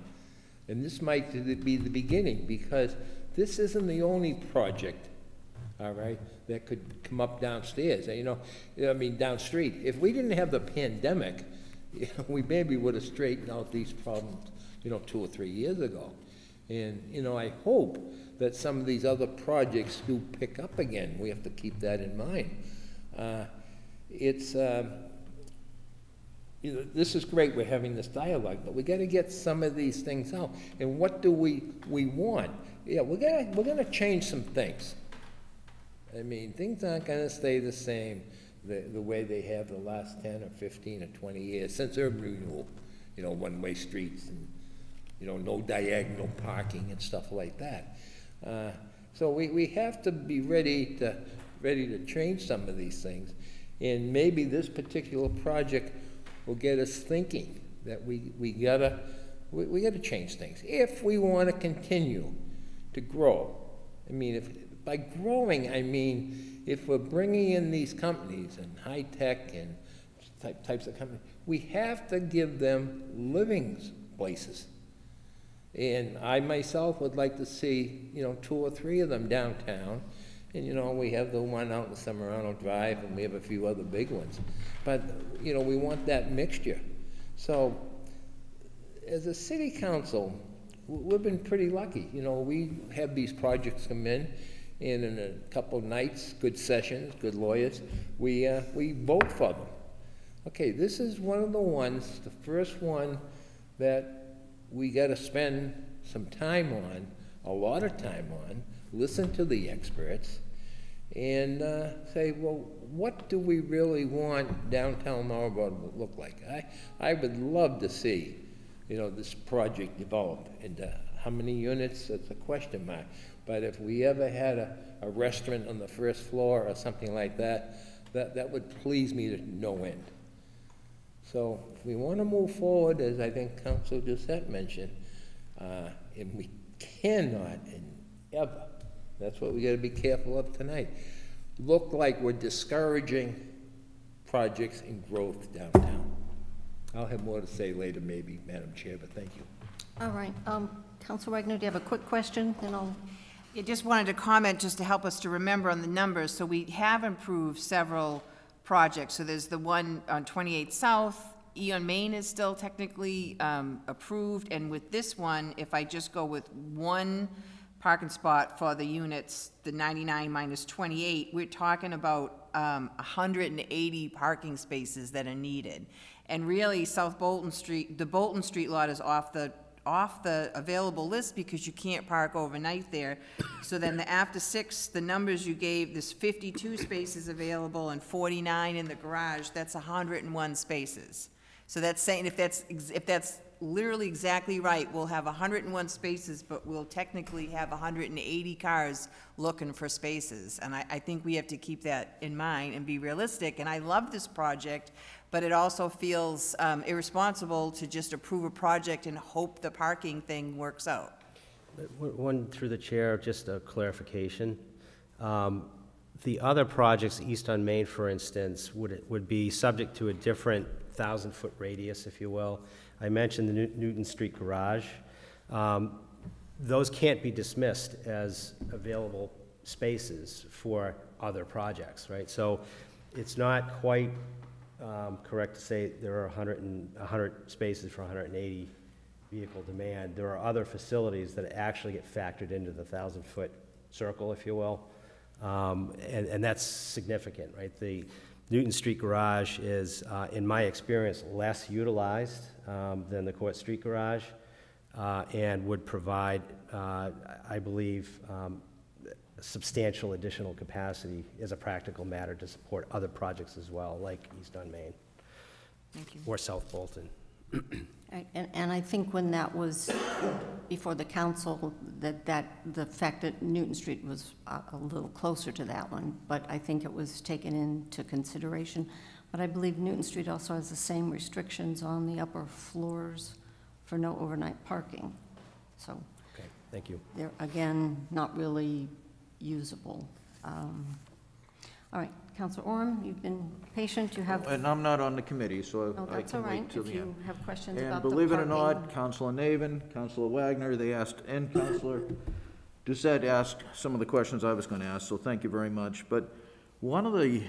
[SPEAKER 7] and this might be the beginning, because this isn't the only project, all right, that could come up downstairs, you know, I mean, down street. If we didn't have the pandemic, you know, we maybe would have straightened out these problems, you know, 2 or 3 years ago. And, you know, I hope that some of these other projects do pick up again. We have to keep that in mind. You know, this is great, we're having this dialogue, but we gotta get some of these things out. And what do we want? Yeah, we're gonna change some things. I mean, things aren't gonna stay the same the way they have the last 10 or 15 or 20 years since urban renewal. You know, one-way streets and, you know, no diagonal parking and stuff like that. So we have to be ready to change some of these things. And maybe this particular project will get us thinking that we gotta change things if we want to continue to grow. I mean, by growing, I mean if we're bringing in these companies and high tech and types of companies, we have to give them living places. And I myself would like to see, you know, 2 or 3 of them downtown. And, you know, we have the one out in Semirano Drive, and we have a few other big ones. But, you know, we want that mixture. So, as a city council, we've been pretty lucky. You know, we have these projects come in, and in a couple of nights, good sessions, good lawyers, we vote for them. Okay, this is one of the ones, the first one that we got to spend some time on, a lot of time on, listen to the experts, and say, well, what do we really want downtown Marlborough to look like? I would love to see, you know, this project develop into how many units, it's a question mark. But if we ever had a restaurant on the first floor or something like that, that would please me to no end. So if we want to move forward, as I think Councilor Doucette mentioned, and we cannot and ever, that's what we got to be careful of tonight, look like we're discouraging projects and growth downtown. I'll have more to say later, maybe, Madam Chair, but thank you.
[SPEAKER 1] All right. Councilor Wagner, do you have a quick question? Then I'll...
[SPEAKER 5] I just wanted to comment just to help us to remember on the numbers. So we have improved several projects. So there's the one on 28 South. Eon Main is still technically approved. And with this one, if I just go with one parking spot for the units, the 99 minus 28, we're talking about 180 parking spaces that are needed. And really, South Bolton Street, the Bolton Street lot is off the available list because you can't park overnight there. So then the after 6, the numbers you gave, there's 52 spaces available and 49 in the garage. That's 101 spaces. So that's saying if that's literally exactly right, we'll have 101 spaces, but we'll technically have 180 cars looking for spaces. And I think we have to keep that in mind and be realistic. And I love this project, but it also feels irresponsible to just approve a project and hope the parking thing works out.
[SPEAKER 3] One through the chair, just a clarification. The other projects, East on Main, for instance, would be subject to a different 1,000-foot radius, if you will. I mentioned the Newton Street garage. Those can't be dismissed as available spaces for other projects, right? So it's not quite correct to say there are 100 spaces for 180 vehicle demand. There are other facilities that actually get factored into the 1,000-foot circle, if you will, and that's significant, right? The Newton Street garage is, in my experience, less utilized than the Court Street garage, and would provide, I believe, substantial additional capacity as a practical matter to support other projects as well, like East on Main.
[SPEAKER 5] Thank you.
[SPEAKER 3] Or South Bolton.
[SPEAKER 1] And I think when that was before the council, that the fact that Newton Street was a little closer to that one, but I think it was taken into consideration. But I believe Newton Street also has the same restrictions on the upper floors for no overnight parking. So
[SPEAKER 3] Okay, thank you.
[SPEAKER 1] they're, again, not really usable. All right, Counselor Orm, you've been patient, you have,
[SPEAKER 8] And I'm not on the committee, so
[SPEAKER 1] no,
[SPEAKER 8] I
[SPEAKER 1] that's all
[SPEAKER 8] can
[SPEAKER 1] right,
[SPEAKER 8] wait till
[SPEAKER 1] if
[SPEAKER 8] the
[SPEAKER 1] you
[SPEAKER 8] end.
[SPEAKER 1] have questions
[SPEAKER 8] And
[SPEAKER 1] about the
[SPEAKER 8] believe it or
[SPEAKER 1] parking.
[SPEAKER 8] not, Councilor Navin, Councilor Wagner, they asked, and Councilor Doucette asked some of the questions I was going to ask, so thank you very much. But one of the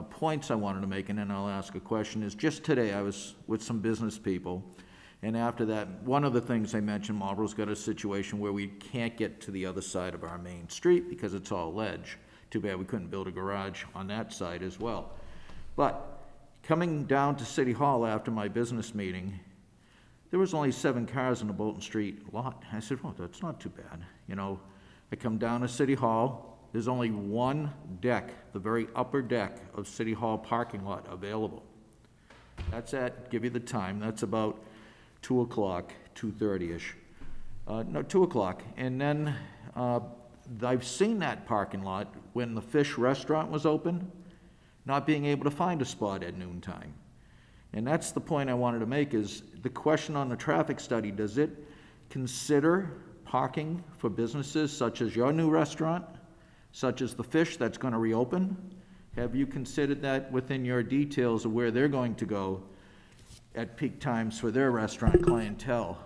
[SPEAKER 8] points I wanted to make, and then I'll ask a question, is just today I was with some business people, and after that, one of the things they mentioned, Marlborough's got a situation where we can't get to the other side of our main street because it's all ledge. Too bad we couldn't build a garage on that side as well. But coming down to City Hall after my business meeting, there was only 7 cars in the Bolton Street lot. I said, well, that's not too bad. You know, I come down to City Hall, there's only one deck, the very upper deck of City Hall parking lot available. That's at, give you the time, that's about 2 o'clock, 2:30-ish. No, 2 o'clock. And then I've seen that parking lot when the Fish restaurant was open, not being able to find a spot at noontime. And that's the point I wanted to make, is the question on the traffic study, does it consider parking for businesses such as your new restaurant, such as the Fish that's going to reopen? Have you considered that within your details of where they're going to go at peak times for their restaurant clientele?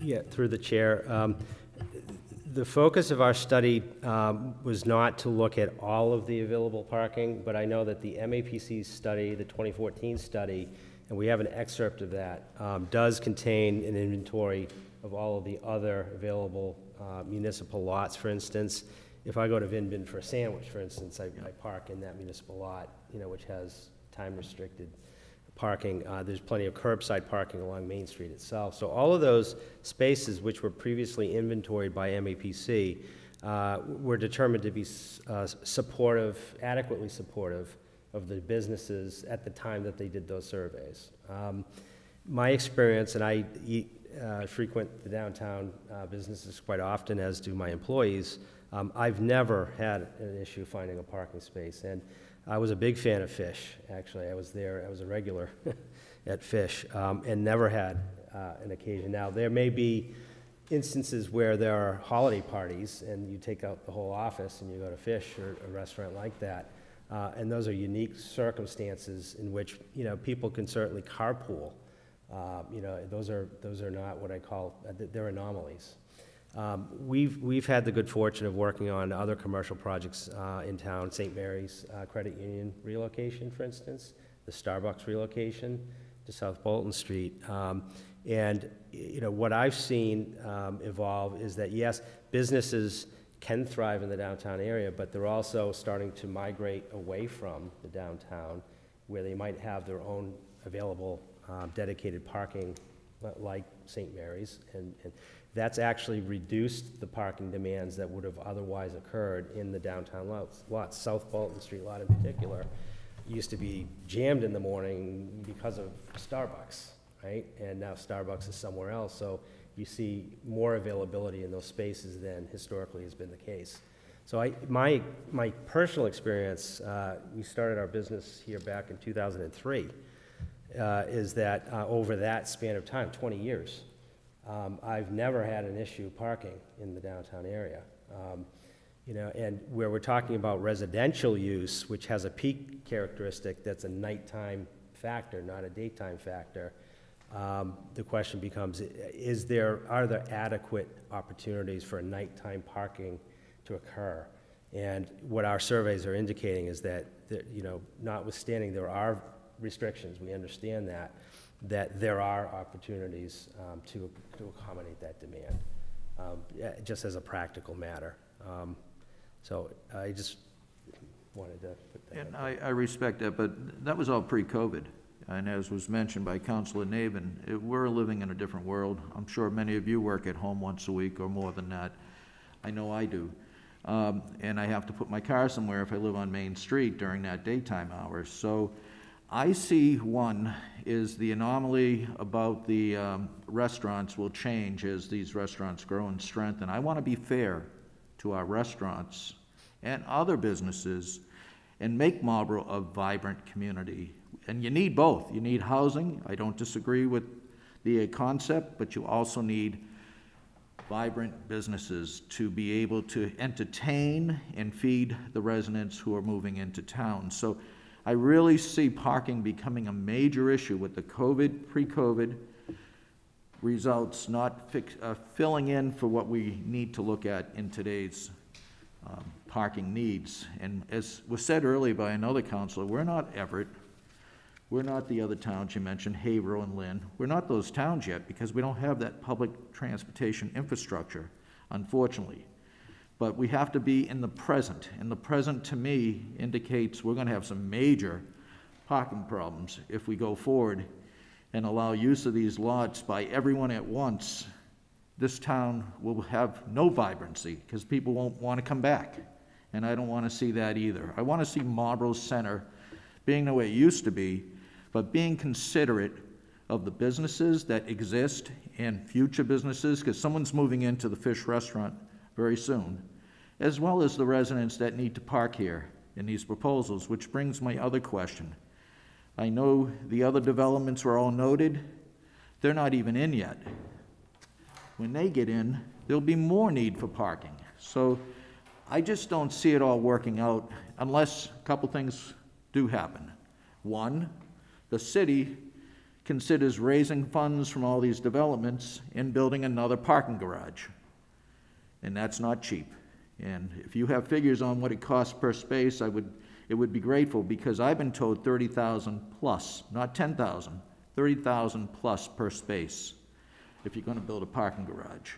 [SPEAKER 3] Yeah, through the chair. The focus of our study was not to look at all of the available parking, but I know that the MAPC study, the 2014 study, and we have an excerpt of that, does contain an inventory of all of the other available municipal lots. For instance, if I go to Vin Bin for a sandwich, for instance, I park in that municipal lot, you know, which has time-restricted parking. There's plenty of curbside parking along Main Street itself. So all of those spaces which were previously inventoried by MAPC were determined to be supportive, adequately supportive of the businesses at the time that they did those surveys. My experience, and I frequent the downtown businesses quite often, as do my employees, I've never had an issue finding a parking space. And I was a big fan of Fish, actually. I was there, I was a regular at Fish, and never had an occasion. Now, there may be instances where there are holiday parties and you take out the whole office and you go to Fish or a restaurant like that, and those are unique circumstances in which, you know, people can certainly carpool. You know, those are not what I call, they're anomalies. We've had the good fortune of working on other commercial projects in town, St. Mary's Credit Union relocation, for instance, the Starbucks relocation to South Bolton Street. And you know, what I've seen evolve is that, yes, businesses can thrive in the downtown area, but they're also starting to migrate away from the downtown, where they might have their own available dedicated parking, like St. Mary's, and that's actually reduced the parking demands that would have otherwise occurred in the downtown lots. South Bolton Street lot in particular used to be jammed in the morning because of Starbucks, right? And now Starbucks is somewhere else, so you see more availability in those spaces than historically has been the case. So my personal experience, we started our business here back in 2003, is that over that span of time, 20 years, I've never had an issue parking in the downtown area. You know, and where we're talking about residential use, which has a peak characteristic that's a nighttime factor, not a daytime factor, the question becomes, are there adequate opportunities for nighttime parking to occur? And what our surveys are indicating is that you know, notwithstanding there are restrictions, we understand that there are opportunities to accommodate that demand, just as a practical matter. So I just wanted to put that.
[SPEAKER 8] And I respect that, but that was all pre-COVID. And as was mentioned by Councilor Navin, we're living in a different world. I'm sure many of you work at home once a week or more than that. I know I do. And I have to put my car somewhere if I live on Main Street during that daytime hours. So I see one is the anomaly about the restaurants will change as these restaurants grow in strength. And I want to be fair to our restaurants and other businesses and make Marlborough a vibrant community. And you need both. You need housing. I don't disagree with the concept, but you also need vibrant businesses to be able to entertain and feed the residents who are moving into town. So I really see parking becoming a major issue with the pre-COVID results not filling in for what we need to look at in today's parking needs. And as was said earlier by another counselor, we're not Everett. We're not the other towns you mentioned, Haverhill and Lynn. We're not those towns yet because we don't have that public transportation infrastructure, unfortunately. But we have to be in the present. And the present, to me, indicates we're going to have some major parking problems if we go forward and allow use of these lots by everyone at once. This town will have no vibrancy because people won't want to come back. And I don't want to see that either. I want to see Marlborough Center being the way it used to be, but being considerate of the businesses that exist and future businesses, because someone's moving into the fish restaurant very soon, as well as the residents that need to park here in these proposals, which brings my other question. I know the other developments were all noted. They're not even in yet. When they get in, there'll be more need for parking. So I just don't see it all working out unless a couple things do happen. One, the city considers raising funds from all these developments and building another parking garage. And that's not cheap. And if you have figures on what it costs per space, it would be grateful, because I've been told 30,000 plus, not 10,000, 30,000 plus per space if you're going to build a parking garage.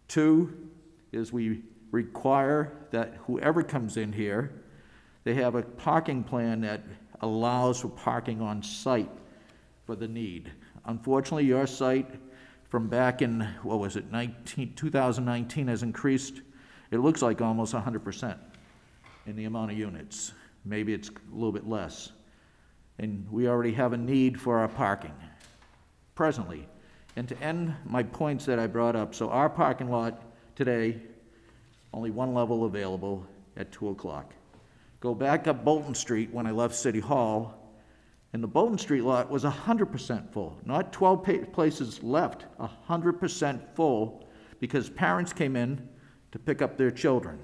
[SPEAKER 8] Two is we require that whoever comes in here, they have a parking plan that allows for parking on site for the need. Unfortunately, your site from back in, what was it, 2019 has increased, it looks like almost 100% in the amount of units. Maybe it's a little bit less. And we already have a need for our parking presently. And to end my points that I brought up, so our parking lot today, only one level available at 2 o'clock. Go back up Bolton Street when I left City Hall, and the Bolton Street lot was 100% full. Not 12 places left, 100% full, because parents came in to pick up their children.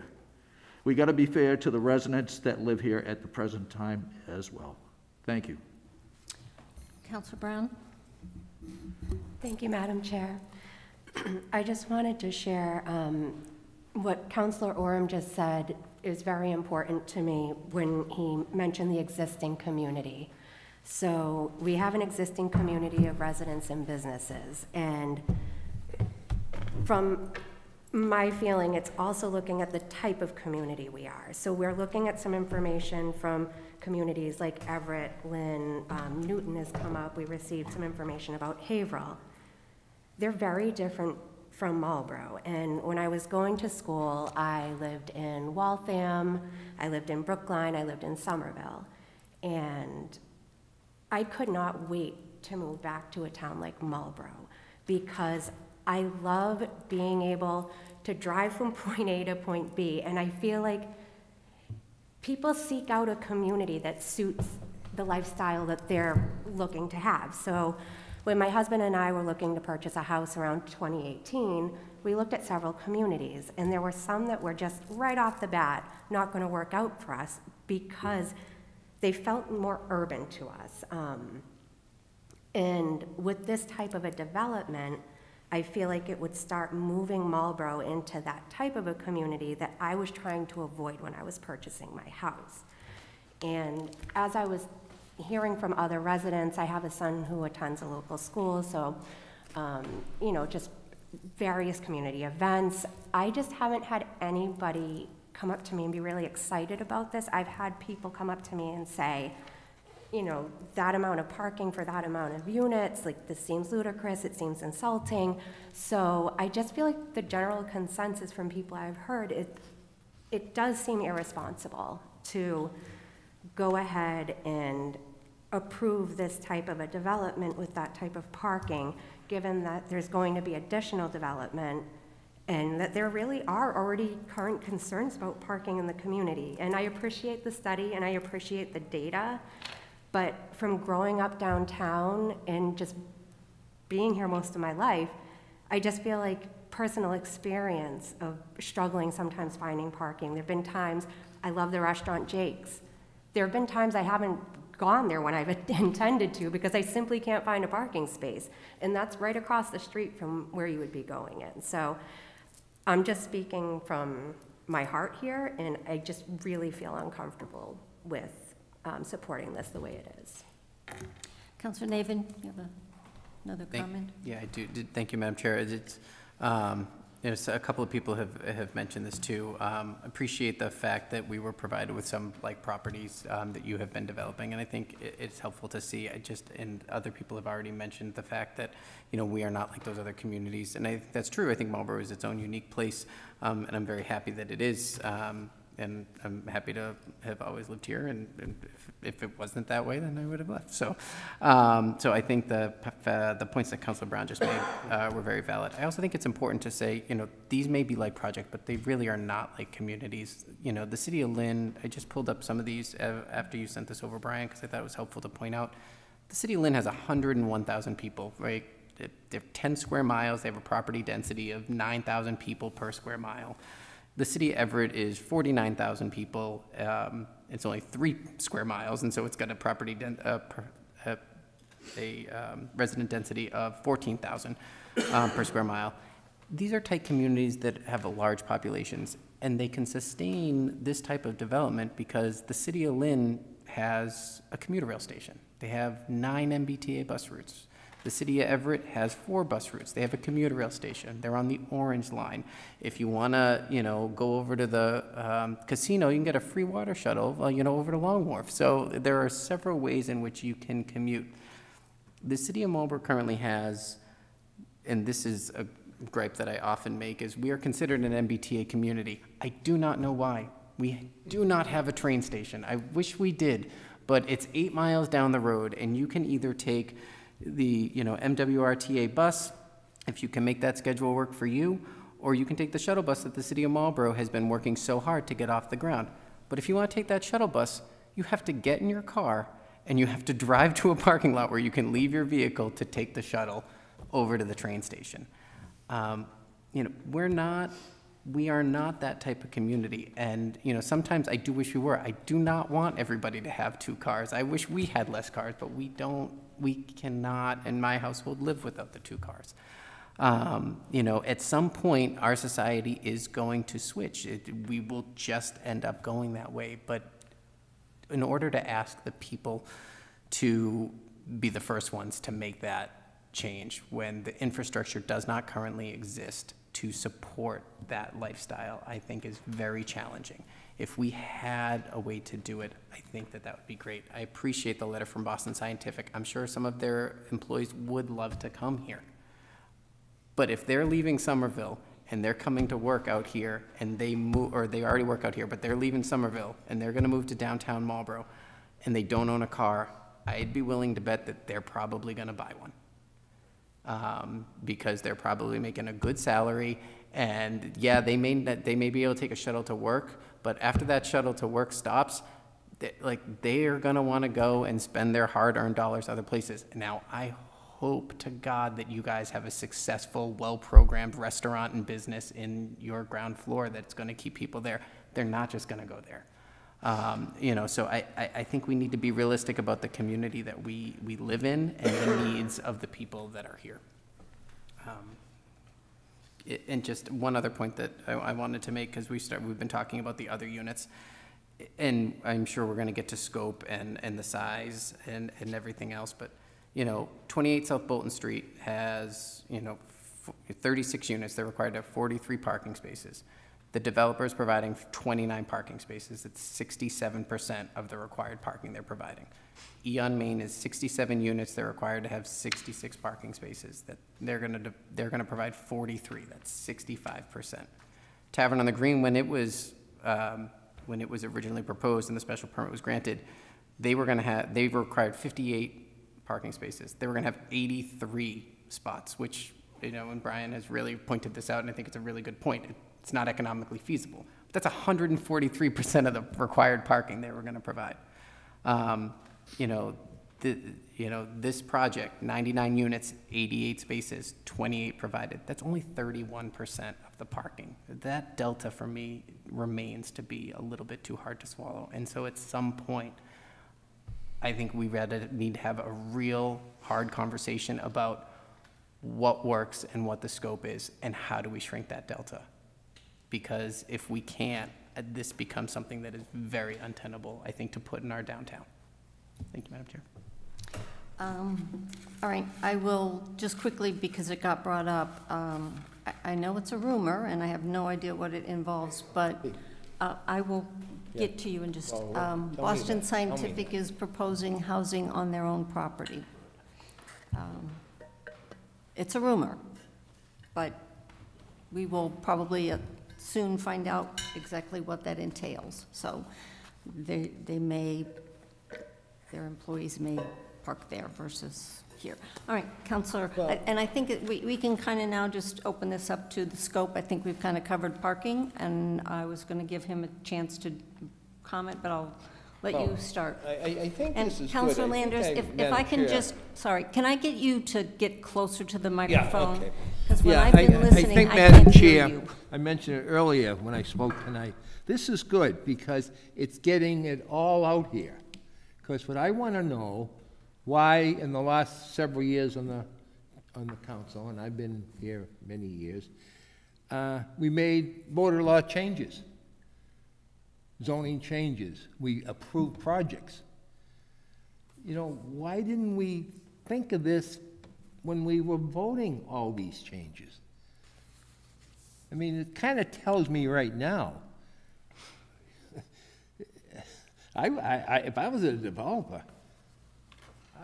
[SPEAKER 8] We got to be fair to the residents that live here at the present time as well. Thank you.
[SPEAKER 1] Councilor Brown?
[SPEAKER 9] Thank you, Madam Chair. I just wanted to share what Councilor Oram just said is very important to me when he mentioned the existing community. So we have an existing community of residents and businesses, and from my feeling, it's also looking at the type of community we are. So we're looking at some information from communities like Everett, Lynn, Newton has come up. We received some information about Haverhill. They're very different from Marlborough. And when I was going to school, I lived in Waltham, I lived in Brookline, I lived in Somerville. And I could not wait to move back to a town like Marlborough, because I love being able to drive from point A to point B, and I feel like people seek out a community that suits the lifestyle that they're looking to have. So when my husband and I were looking to purchase a house around 2018, we looked at several communities, and there were some that were just right off the bat not going to work out for us because they felt more urban to us. And with this type of a development, I feel like it would start moving Marlborough into that type of a community that I was trying to avoid when I was purchasing my house. And as I was hearing from other residents, I have a son who attends a local school, so, you know, just various community events. I just haven't had anybody come up to me and be really excited about this. I've had people come up to me and say, you know, that amount of parking for that amount of units, like, this seems ludicrous, it seems insulting. So I just feel like the general consensus from people I've heard, it does seem irresponsible to go ahead and approve this type of a development with that type of parking, given that there's going to be additional development and that there really are already current concerns about parking in the community. And I appreciate the study and I appreciate the data, but from growing up downtown and just being here most of my life, I just feel like personal experience of struggling sometimes finding parking. There have been times, I love the restaurant Jake's. There have been times I haven't gone there when I've intended to because I simply can't find a parking space. And that's right across the street from where you would be going in. So I'm just speaking from my heart here, and I just really feel uncomfortable with supporting this the way it is.
[SPEAKER 1] Councilor Navin, you have another comment?
[SPEAKER 4] Yeah, I do. Thank you, Madam Chair. There's a couple of people have mentioned this too. Appreciate the fact that we were provided with some like properties that you have been developing, and I think it's helpful to see. And other people have already mentioned the fact that we are not like those other communities, and that's true. I think Marlborough is its own unique place, and I'm very happy that it is. And I'm happy to have always lived here, and if it wasn't that way, then I would have left. So I think the points that Councilor Brown just made were very valid. I also think it's important to say, these may be like projects, but they really are not like communities. The city of Lynn, I just pulled up some of these after you sent this over, Brian, because I thought it was helpful to point out. The city of Lynn has 101,000 people, right? They're 10 square miles. They have a property density of 9,000 people per square mile. The city of Everett is 49,000 people. It's only 3 square miles, and so it's got a resident density of 14,000 per square mile. These are tight communities that have large populations, and they can sustain this type of development because the city of Lynn has a commuter rail station. They have 9 MBTA bus routes. The city of Everett has 4 bus routes. They have a commuter rail station. They're on the Orange Line. If you want to, go over to the casino, you can get a free water shuttle, over to Long Wharf. So there are several ways in which you can commute. The city of Marlborough currently has, and this is a gripe that I often make, is we are considered an MBTA community. I do not know why. We do not have a train station. I wish we did, but it's 8 miles down the road, and you can either take the MWRTA bus, if you can make that schedule work for you, or you can take the shuttle bus that the city of Marlborough has been working so hard to get off the ground. But if you want to take that shuttle bus, you have to get in your car and you have to drive to a parking lot where you can leave your vehicle to take the shuttle over to the train station. We are not that type of community, and sometimes I do wish we were. I do not want everybody to have 2 cars. I wish we had less cars, but we don't. We cannot, in my household, live without the 2 cars. At some point, our society is going to switch. We will just end up going that way. But in order to ask the people to be the first ones to make that change when the infrastructure does not currently exist to support that lifestyle, I think is very challenging. If we had a way to do it, I think that would be great. I appreciate the letter from Boston Scientific. I'm sure some of their employees would love to come here. But if they're leaving Somerville and they're coming to work out here and they move, or they already work out here, but they're leaving Somerville and they're gonna move to downtown Marlborough and they don't own a car, I'd be willing to bet that they're probably gonna buy one. Because they're probably making a good salary, and yeah, they may be able to take a shuttle to work, but after that shuttle to work stops, they are gonna wanna go and spend their hard-earned dollars other places. Now, I hope to God that you guys have a successful, well-programmed restaurant and business in your ground floor that's gonna keep people there. They're not just gonna go there. So I think we need to be realistic about the community that we live in and the needs of the people that are here. And just one other point that I wanted to make, because we've been talking about the other units, and I'm sure we're going to get to scope and the size and everything else, but 28 South Bolton Street has 36 units. They're required to have 43 parking spaces. The developer is providing 29 parking spaces. It's 67% of the required parking they're providing. Eon Main is 67 units. They're required to have 66 parking spaces. That they're gonna provide 43. That's 65%. Tavern on the Green, when it was originally proposed and the special permit was granted, they required 58 parking spaces. They were gonna have 83 spots, which and Brian has really pointed this out, and I think it's a really good point. It's not economically feasible. But that's 143% of the required parking they were going to provide. You know, this project, 99 units, 88 spaces, 28 provided. That's only 31% of the parking. That delta for me remains to be a little bit too hard to swallow. And so at some point, I think we need to have a real hard conversation about what works and what the scope is and how do we shrink that delta. Because if we can't, this becomes something that is very untenable, I think, to put in our downtown. Thank you, Madam Chair.
[SPEAKER 1] All right, I will just quickly, because it got brought up, I know it's a rumor, and I have no idea what it involves, but I will get to you in just, Boston Scientific is proposing housing on their own property. It's a rumor, but we will probably soon find out exactly what that entails. So they may, their employees may park there versus here. All right, Counselor, and I think we can kind of now just open this up to the scope. I think we've kind of covered parking, and I was going to give him a chance to comment, but I'll let you start.
[SPEAKER 7] I think
[SPEAKER 1] and
[SPEAKER 7] this is
[SPEAKER 1] Counselor
[SPEAKER 7] good.
[SPEAKER 1] Landers, if I can just, sorry, can I get you to get closer to the microphone?
[SPEAKER 7] okay.
[SPEAKER 1] Because when
[SPEAKER 7] Yeah,
[SPEAKER 1] I've been listening,
[SPEAKER 7] I think,
[SPEAKER 1] I
[SPEAKER 7] Madam
[SPEAKER 1] can't hear
[SPEAKER 7] Chair,
[SPEAKER 1] you.
[SPEAKER 7] I mentioned it earlier when I spoke tonight. This is good because it's getting it all out here. Because what I want to know, why in the last several years on the council, and I've been here many years, we made border law changes, zoning changes. We approved projects. You know, why didn't we think of this when we were voting all these changes? I mean, it kind of tells me right now, if I was a developer,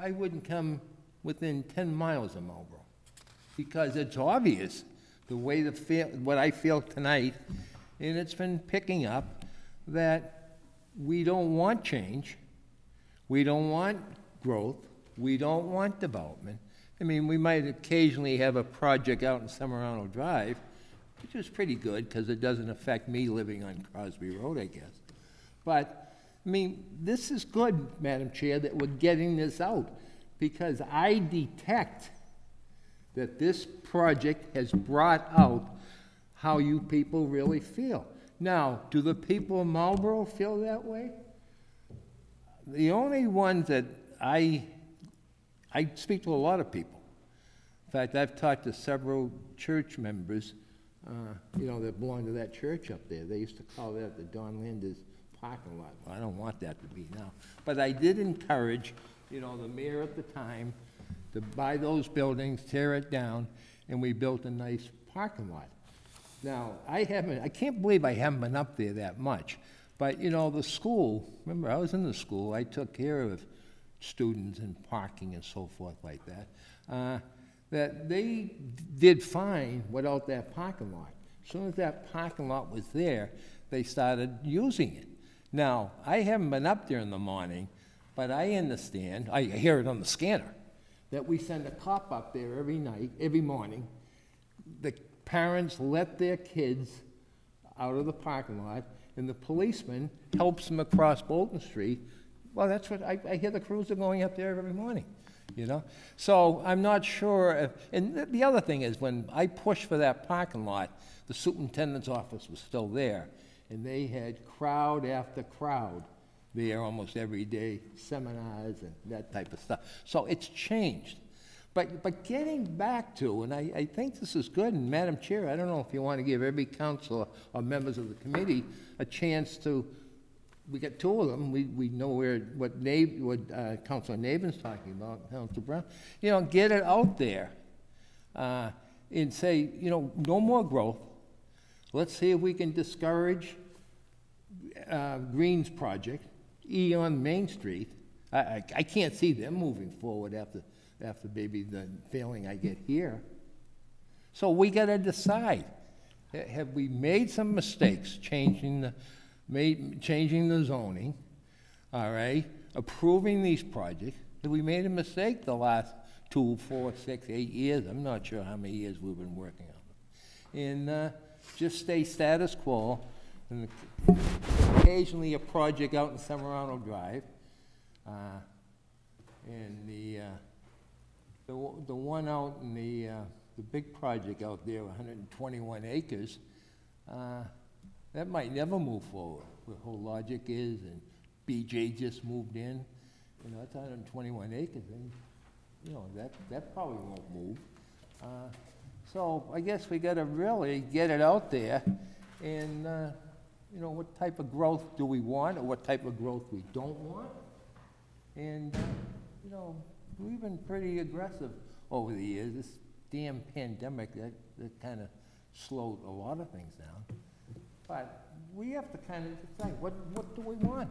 [SPEAKER 7] I wouldn't come within 10 miles of Marlborough, because it's obvious the way what I feel tonight, and it's been picking up, that we don't want change, we don't want growth, we don't want development. I mean, we might occasionally have a project out in Summer Drive, which is pretty good because it doesn't affect me living on Crosby Road, I guess. But I mean, this is good, Madam Chair, that we're getting this out, because I detect that this project has brought out how you people really feel. Now, do the people of Marlborough feel that way? The only ones that I speak to a lot of people. In fact, I've talked to several church members, you know, that belong to that church up there. They used to call that the Don Landers parking lot. Well, I don't want that to be now. But I did encourage, you know, the mayor at the time to buy those buildings, tear it down, and we built a nice parking lot. Now, I can't believe I haven't been up there that much. But, you know, the school, remember, I was in the school. I took care of students and parking and so forth like that. That they did fine without that parking lot. As soon as that parking lot was there, they started using it. Now, I haven't been up there in the morning, but I understand, I hear it on the scanner, that we send a cop up there every night, every morning. The parents let their kids out of the parking lot, and the policeman helps them across Bolton Street. Well, that's what, I hear the crews are going up there every morning, you know? So I'm not sure if, and the other thing is, when I pushed for that parking lot, the superintendent's office was still there, and they had crowd after crowd there almost every day, seminars and that type of stuff. So it's changed. But getting back to, and I think this is good, and Madam Chair, I don't know if you want to give every councilor or members of the committee a chance to, we got two of them, we know what Councilor Naben's talking about, Councilor Brown, you know, get it out there and say, you know, no more growth. Let's see if we can discourage Green's project, E on Main Street. I can't see them moving forward after maybe the failing I get here. So we got to decide, have we made some mistakes changing the zoning, all right, approving these projects? Have we made a mistake the last 2, 4, 6, 8 years? I'm not sure how many years we've been working on them. And just stay status quo, and occasionally a project out in Summer Drive. And the one out in the big project out there, 121 acres, that might never move forward. The whole logic is, and BJ just moved in, you know, it's 121 acres, and, you know, that probably won't move. So I guess we gotta really get it out there, and, you know, what type of growth do we want, or what type of growth we don't want? And, you know, we've been pretty aggressive over the years. This damn pandemic, that kind of slowed a lot of things down. But we have to kind of decide, what do we want?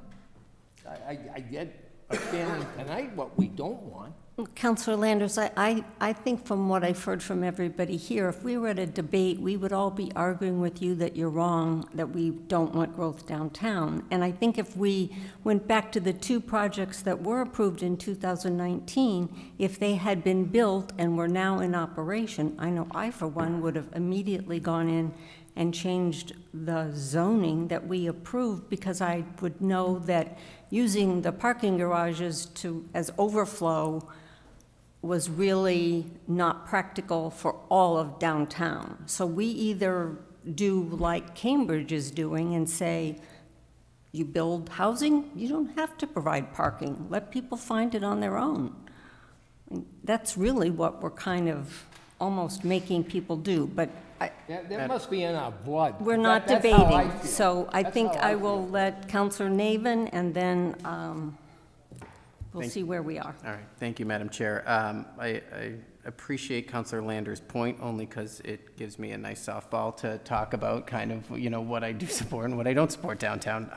[SPEAKER 7] I get a feeling tonight what we don't want.
[SPEAKER 1] Councillor Landers, I think from what I've heard from everybody here, if we were at a debate, we would all be arguing with you that you're wrong, that we don't want growth downtown. And I think if we went back to the two projects that were approved in 2019, if they had been built and were now in operation, I know I, for one, would have immediately gone in and changed the zoning that we approved, because I would know that using the parking garages as overflow was really not practical for all of downtown. So we either do like Cambridge is doing and say, you build housing, you don't have to provide parking. Let people find it on their own. That's really what we're kind of almost making people do, but
[SPEAKER 7] That must be in our blood.
[SPEAKER 1] we're not
[SPEAKER 7] That's how I
[SPEAKER 1] debating.
[SPEAKER 7] feel.
[SPEAKER 1] So I
[SPEAKER 7] That's
[SPEAKER 1] think
[SPEAKER 7] how
[SPEAKER 1] I
[SPEAKER 7] I
[SPEAKER 1] will
[SPEAKER 7] feel.
[SPEAKER 1] let Councillor Naven, and then we'll see where we are.
[SPEAKER 4] All right, thank you, Madam Chair. I appreciate Councilor Lander's point, only because it gives me a nice softball to talk about kind of, you know, what I do support and what I don't support downtown.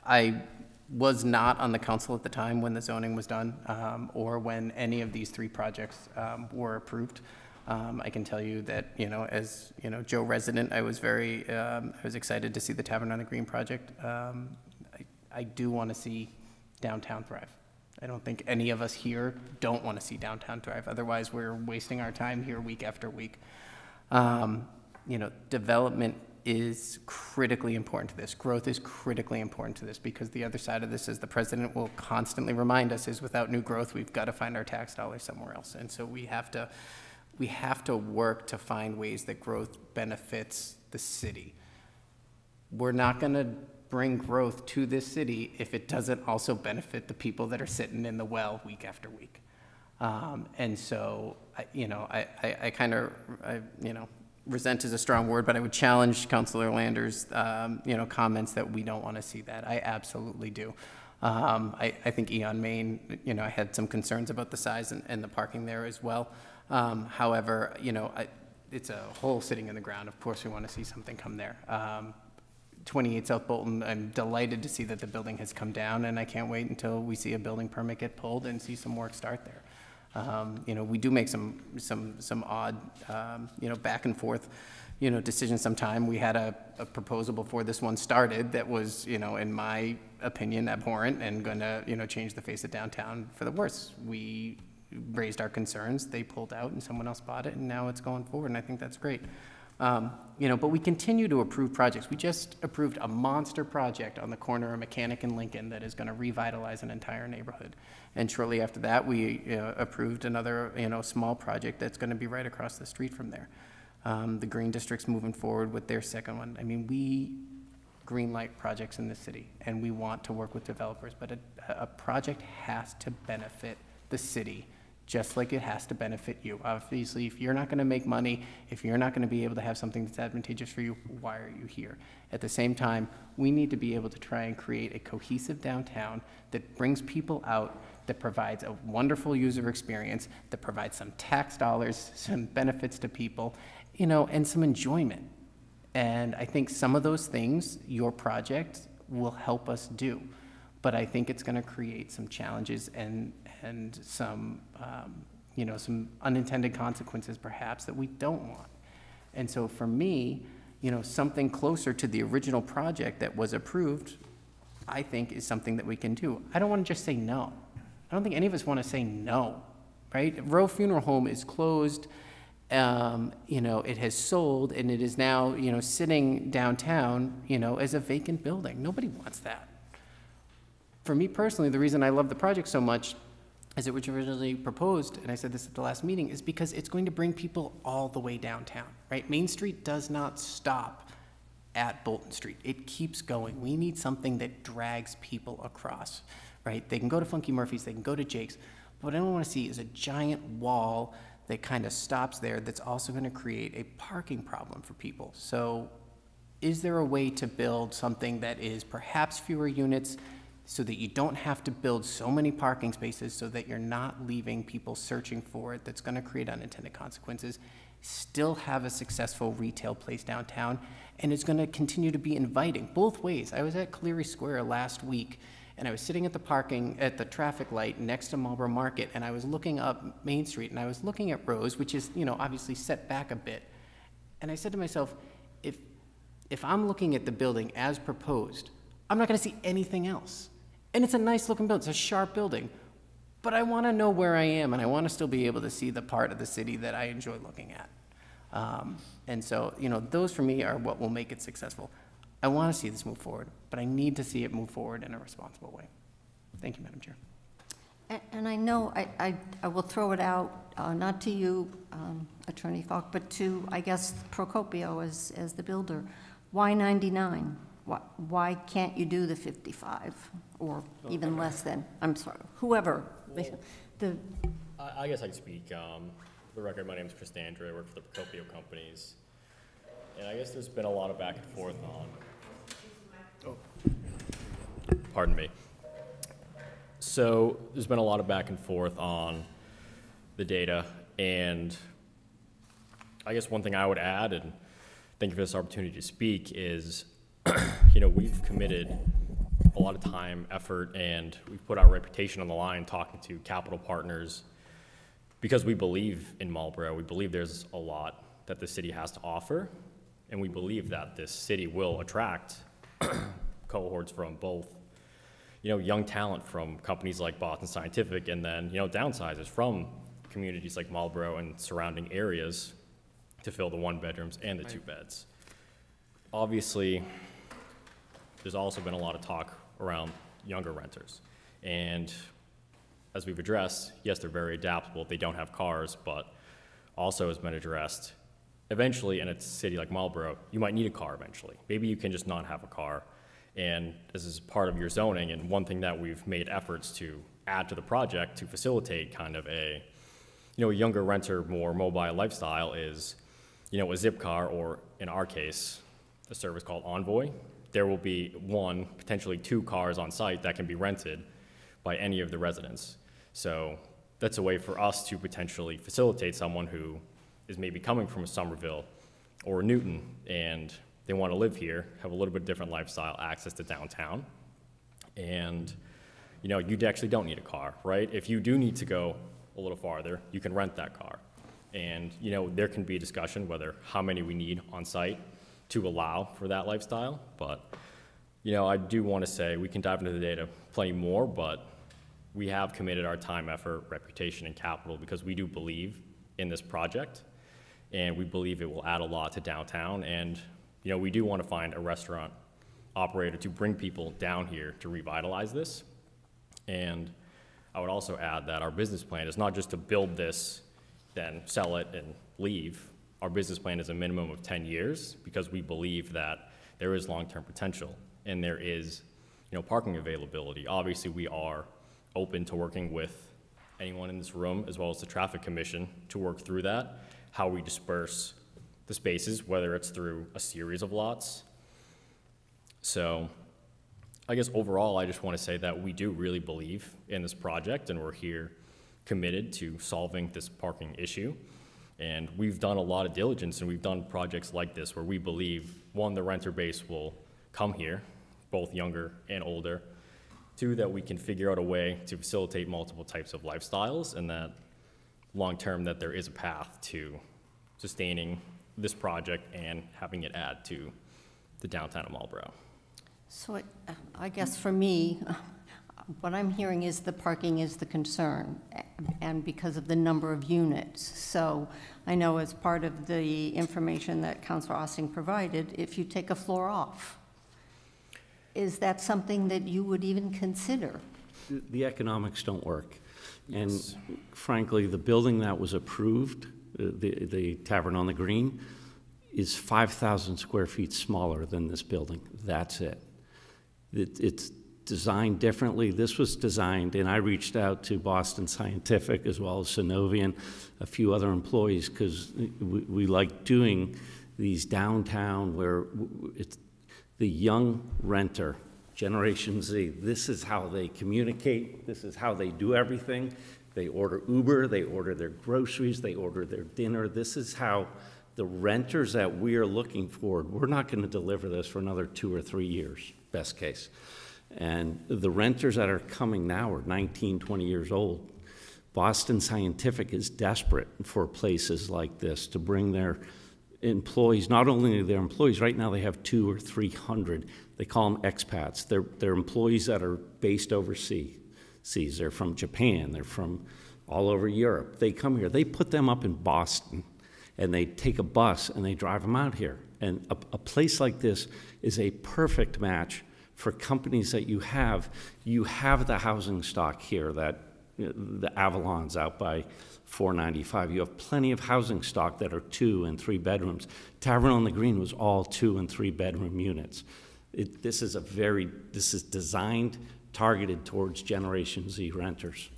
[SPEAKER 4] I was not on the council at the time when the zoning was done, or when any of these three projects were approved. I can tell you that, you know, as, you know, Joe resident, I was very, I was excited to see the Tavern on the Green project. I do want to see downtown thrive. I don't think any of us here don't want to see downtown thrive. Otherwise, we're wasting our time here week after week. You know, development is critically important to this. Growth is critically important to this, because the other side of this, as the president will constantly remind us, is without new growth, we've got to find our tax dollars somewhere else. And so we have to work to find ways that growth benefits the city. We're not going to bring growth to this city if it doesn't also benefit the people that are sitting in the well week after week. And so, you know, I kind of, you know, resent is a strong word, but I would challenge Councilor Lander's, you know, comments that we don't want to see that. I absolutely do. I think Eon Main, you know, I had some concerns about the size and the parking there as well. However, you know, it's a hole sitting in the ground. Of course, we want to see something come there. 28 South Bolton, I'm delighted to see that the building has come down, and I can't wait until we see a building permit get pulled and see some work start there. You know, we do make some odd, you know, back and forth, you know, decisions sometime. We had a proposal before this one started that was, you know, in my opinion, abhorrent and going to, you know, change the face of downtown for the worse. We raised our concerns, they pulled out, and someone else bought it, and now it's going forward, and I think that's great. You know, but we continue to approve projects. We just approved a monster project on the corner of Mechanic and Lincoln that is going to revitalize an entire neighborhood. And shortly after that, we approved another, you know, small project that's going to be right across the street from there. The Green District's moving forward with their second one. I mean, we greenlight projects in the city, and we want to work with developers, but a project has to benefit the city, just like it has to benefit you. Obviously, if you're not going to make money, if you're not going to be able to have something that's advantageous for you, why are you here? At the same time, we need to be able to try and create a cohesive downtown that brings people out, that provides a wonderful user experience, that provides some tax dollars, some benefits to people, you know, and some enjoyment. And I think some of those things, your project will help us do. But I think it's going to create some challenges and some, you know, some unintended consequences perhaps that we don't want. And so for me, you know, something closer to the original project that was approved, I think is something that we can do. I don't want to just say no. I don't think any of us want to say no, right? Rowe Funeral Home is closed, you know, it has sold, and it is now, you know, sitting downtown, you know, as a vacant building. Nobody wants that. For me personally, the reason I love the project so much as it was originally proposed, and I said this at the last meeting, is because it's going to bring people all the way downtown, right? Main Street does not stop at Bolton Street. It keeps going. We need something that drags people across, right? They can go to Funky Murphy's, they can go to Jake's. What I don't want to see is a giant wall that kind of stops there that's also going to create a parking problem for people. So is there a way to build something that is perhaps fewer units so that you don't have to build so many parking spaces so that you're not leaving people searching for it, that's going to create unintended consequences, still have a successful retail place downtown, and it's going to continue to be inviting both ways. I was at Cleary Square last week, and I was sitting at the traffic light next to Marlborough Market, and I was looking up Main Street, and I was looking at Rose, which is, obviously set back a bit. And I said to myself, if I'm looking at the building as proposed, I'm not going to see anything else. And it's a nice looking building, it's a sharp building, but I want to know where I am, and I want to still be able to see the part of the city that I enjoy looking at. And so, those for me are what will make it successful. I want to see this move forward, but I need to see it move forward in a responsible way. Thank you, Madam Chair.
[SPEAKER 1] And I know I will throw it out, not to you, Attorney Falk, but to, I guess, Procopio as the builder. Why 99? Why can't you do the 55 or even less than? I'm sorry, whoever.
[SPEAKER 10] I guess I can speak. For the record, my name is Chris D'Andrea. I work for the Procopio companies. And I guess there's been a lot of back and forth on... Pardon me. So there's been a lot of back and forth on the data. And I guess one thing I would add, and thank you for this opportunity to speak, is we've committed a lot of time, effort, and we've put our reputation on the line talking to capital partners because we believe in Marlborough. We believe there's a lot that the city has to offer, and we believe that this city will attract cohorts from both, young talent from companies like Boston Scientific, and then, downsizers from communities like Marlborough and surrounding areas to fill the 1 bedrooms and the 2 beds. Obviously, there's also been a lot of talk around younger renters. And as we've addressed, yes, they're very adaptable. They don't have cars, but also has been addressed, eventually in a city like Marlborough, you might need a car eventually. Maybe you can just not have a car. And this is part of your zoning, and one thing that we've made efforts to add to the project to facilitate kind of a younger renter, more mobile lifestyle is, a zip car, or in our case, a service called Envoy. There will be 1, potentially 2 cars on site that can be rented by any of the residents. So that's a way for us to potentially facilitate someone who is maybe coming from Somerville or Newton, and they want to live here, have a little bit different lifestyle, access to downtown. And, you actually don't need a car, right? If you do need to go a little farther, you can rent that car. And, there can be a discussion whether how many we need on site to allow for that lifestyle. But, I do want to say we can dive into the data plenty more, but we have committed our time, effort, reputation, and capital because we do believe in this project, and we believe it will add a lot to downtown. And, we do want to find a restaurant operator to bring people down here to revitalize this. And I would also add that our business plan is not just to build this, then sell it and leave. Our business plan is a minimum of 10 years because we believe that there is long-term potential and there is, parking availability. Obviously, we are open to working with anyone in this room as well as the Traffic Commission to work through that, how we disperse the spaces, whether it's through a series of lots. So I guess overall, I just want to say that we do really believe in this project, and we're here committed to solving this parking issue. And we've done a lot of diligence, and we've done projects like this where we believe, 1, the renter base will come here, both younger and older. 2, that we can figure out a way to facilitate multiple types of lifestyles, and that long-term that there is a path to sustaining this project and having it add to the downtown of Marlborough.
[SPEAKER 1] So I guess for me, what I'm hearing is the parking is the concern, and because of the number of units. So I know as part of the information that Councilor Ossing provided, if you take a floor off, is that something that you would even consider?
[SPEAKER 11] The economics don't work. And frankly, the building that was approved, the Tavern on the Green, is 5,000 square feet smaller than this building. That's it. It's designed differently. This was designed, and I reached out to Boston Scientific as well as Synovian, a few other employees, because we like doing these downtown where it's the young renter, Generation Z, this is how they communicate, this is how they do everything. They order Uber, they order their groceries, they order their dinner. This is how the renters that we are looking for, we're not going to deliver this for another 2 or 3 years, best case. And the renters that are coming now are 19, 20 years old. Boston Scientific is desperate for places like this to bring their employees, not only their employees, right now they have 200 or 300. They call them expats. They're employees that are based overseas. They're from Japan, they're from all over Europe. They come here, they put them up in Boston, and they take a bus and they drive them out here. And a place like this is a perfect match for companies that you have. You have the housing stock here, that the Avalon's out by 495. You have plenty of housing stock that are 2 and 3 bedrooms. Tavern on the Green was all 2 and 3 bedroom units. This is designed, targeted towards Generation Z renters.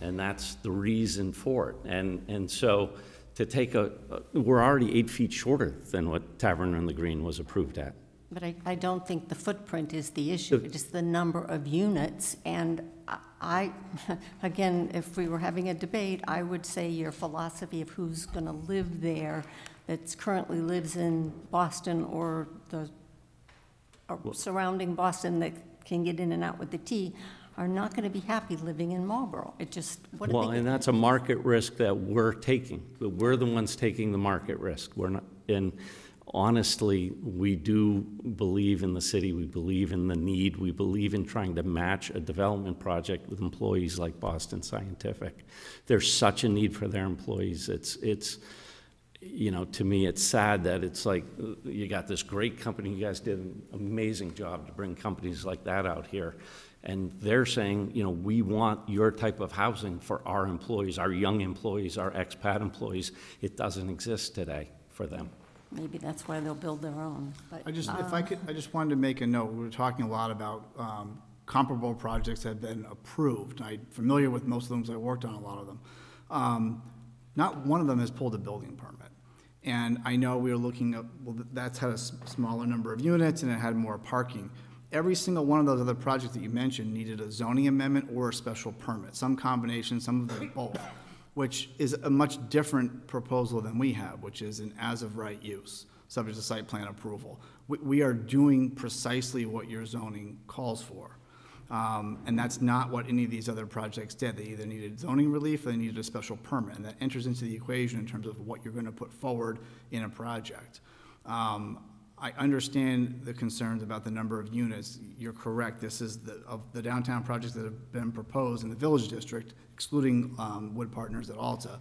[SPEAKER 11] And that's the reason for it. And so to take we're already 8 feet shorter than what Tavern on the Green was approved at.
[SPEAKER 1] But I don't think the footprint is the issue, it's the number of units. And again, if we were having a debate, I would say your philosophy of who's going to live there that currently lives in Boston or the surrounding Boston that can get in and out with the T are not going to be happy living in Marlborough. It just, what
[SPEAKER 11] well, and that's a market risk that we're taking. We're the ones taking the market risk. We're not, and honestly, we do believe in the city, we believe in the need, we believe in trying to match a development project with employees like Boston Scientific. There's such a need for their employees. It's you know, to me, it's sad that it's like, you got this great company, you guys did an amazing job to bring companies like that out here. And they're saying, you know, we want your type of housing for our employees, our young employees, our expat employees. It doesn't exist today for them.
[SPEAKER 1] Maybe that's why they'll build their own. But,
[SPEAKER 2] I just wanted to make a note. We were talking a lot about comparable projects that have been approved. I'm familiar with most of them because I worked on a lot of them. Not one of them has pulled a building permit. And I know we were looking at, well, that's had a smaller number of units and it had more parking. Every single one of those other projects that you mentioned needed a zoning amendment or a special permit, some combination, some of them both, which is a much different proposal than we have, which is an as-of-right use, subject to site plan approval. We are doing precisely what your zoning calls for. And that's not what any of these other projects did. They either needed zoning relief or they needed a special permit, and that enters into the equation in terms of what you're going to put forward in a project. I understand the concerns about the number of units. You're correct. This is of the downtown projects that have been proposed in the Village District, excluding Wood Partners at Alta.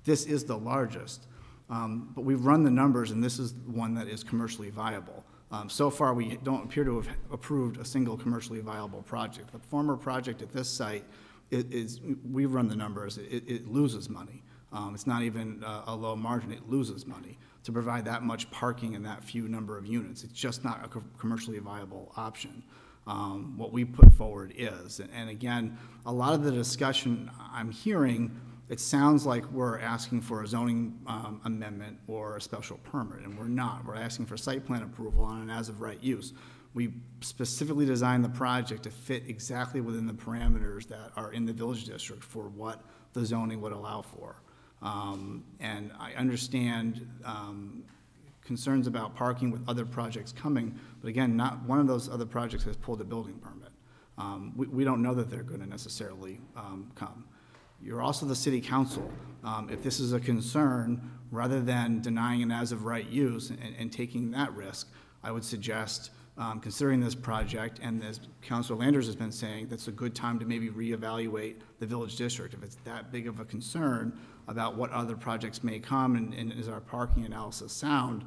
[SPEAKER 2] This is the largest. But we've run the numbers, and this is one that is commercially viable. So far, we don't appear to have approved a single commercially viable project. The former project at this site we've run the numbers, it loses money. It's not even a low margin, it loses money to provide that much parking and that few number of units. It's just not a commercially viable option. What we put forward is, and again, a lot of the discussion I'm hearing, it sounds like we're asking for a zoning amendment or a special permit, and we're not. We're asking for site plan approval on an as-of-right use. We specifically designed the project to fit exactly within the parameters that are in the Village District for what the zoning would allow for. And I understand concerns about parking with other projects coming, but again, not one of those other projects has pulled a building permit. We don't know that they're going to necessarily come. You're also the city council. If this is a concern, rather than denying an as-of-right use and taking that risk, I would suggest considering this project, and as Councilor Landers has been saying, that's a good time to maybe reevaluate the Village District. If it's that big of a concern about what other projects may come and is our parking analysis sound,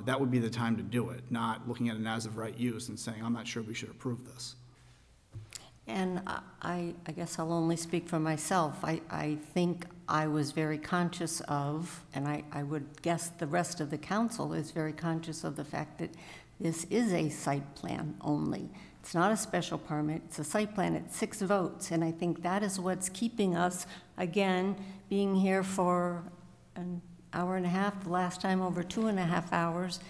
[SPEAKER 2] that would be the time to do it, not looking at an as-of-right use and saying, I'm not sure we should approve this.
[SPEAKER 1] And I guess I'll only speak for myself. I think I was very conscious of, and I would guess the rest of the council is very conscious of the fact that this is a site plan only. It's not a special permit, it's a site plan, it's 6 votes, and I think that is what's keeping us, again, being here for an hour and a half, the last time over 2.5 hours.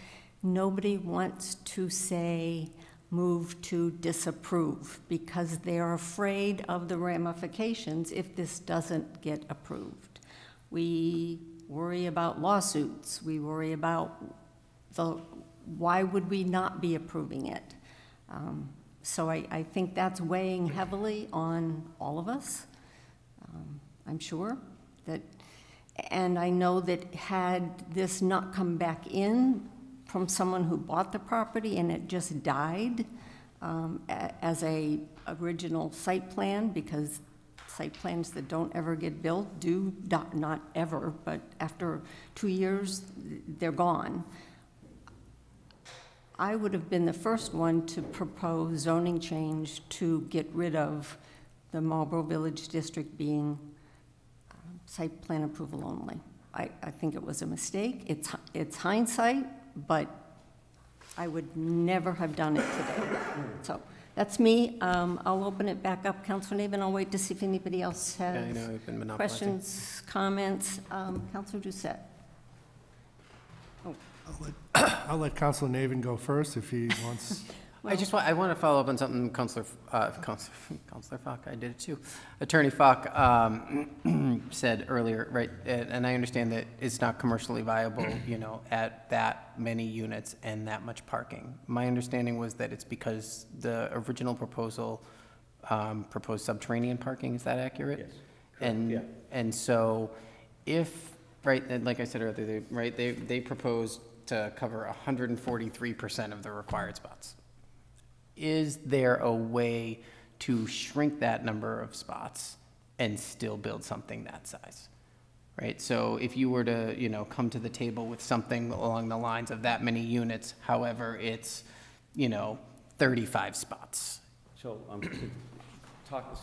[SPEAKER 1] Nobody wants to say, move to disapprove, because they're afraid of the ramifications if this doesn't get approved. We worry about lawsuits. We worry about why would we not be approving it? So I think that's weighing heavily on all of us, I'm sure. And I know that had this not come back in from someone who bought the property and it just died as a original site plan, because site plans that don't ever get built do, not ever, but after 2 years, they're gone. I would have been the first one to propose zoning change to get rid of the Marlborough Village District being site plan approval only. I think it was a mistake. It's hindsight, but I would never have done it today. So that's me. I'll open it back up. Councilor Navin, I'll wait to see if anybody else has questions, comments. Councilor Doucette. Oh.
[SPEAKER 6] I'll let Councilor Navin go first if he wants.
[SPEAKER 4] Well, I want to follow up on something Councilor Falk, I did it too. Attorney Falk said earlier, right? And I understand that it's not commercially viable, you know, at that many units and that much parking. My understanding was that it's because the original proposal proposed subterranean parking. Is that accurate?
[SPEAKER 11] Yes.
[SPEAKER 4] And
[SPEAKER 11] yeah.
[SPEAKER 4] And so, if right, and like I said earlier, they proposed to cover 143% of the required spots. Is there a way to shrink that number of spots and still build something that size? Right, so if you were to, you know, come to the table with something along the lines of that many units, however, it's, you know, 35 spots.
[SPEAKER 11] So,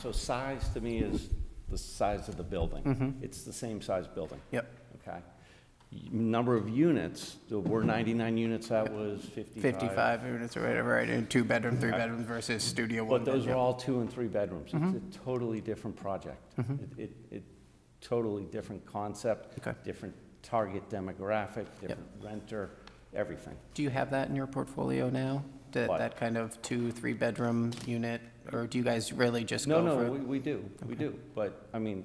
[SPEAKER 11] so size to me is the size of the building. Mm-hmm. It's the same size building. Yep. Okay. Number of units, there were 99 units, that was 55.
[SPEAKER 4] 55 units or whatever, right, and 2 bedroom, 3 bedrooms versus studio 1
[SPEAKER 11] But those
[SPEAKER 4] bedroom.
[SPEAKER 11] are all 2 and 3 bedrooms.
[SPEAKER 4] Mm-hmm.
[SPEAKER 11] It's a totally different project. Mm-hmm. It totally different concept,
[SPEAKER 4] okay.
[SPEAKER 11] Different target demographic, different renter, everything.
[SPEAKER 4] Do you have that in your portfolio now? That kind of 2-3 bedroom unit, or do you guys really just go for?
[SPEAKER 11] No, we do, okay. We do. But I mean,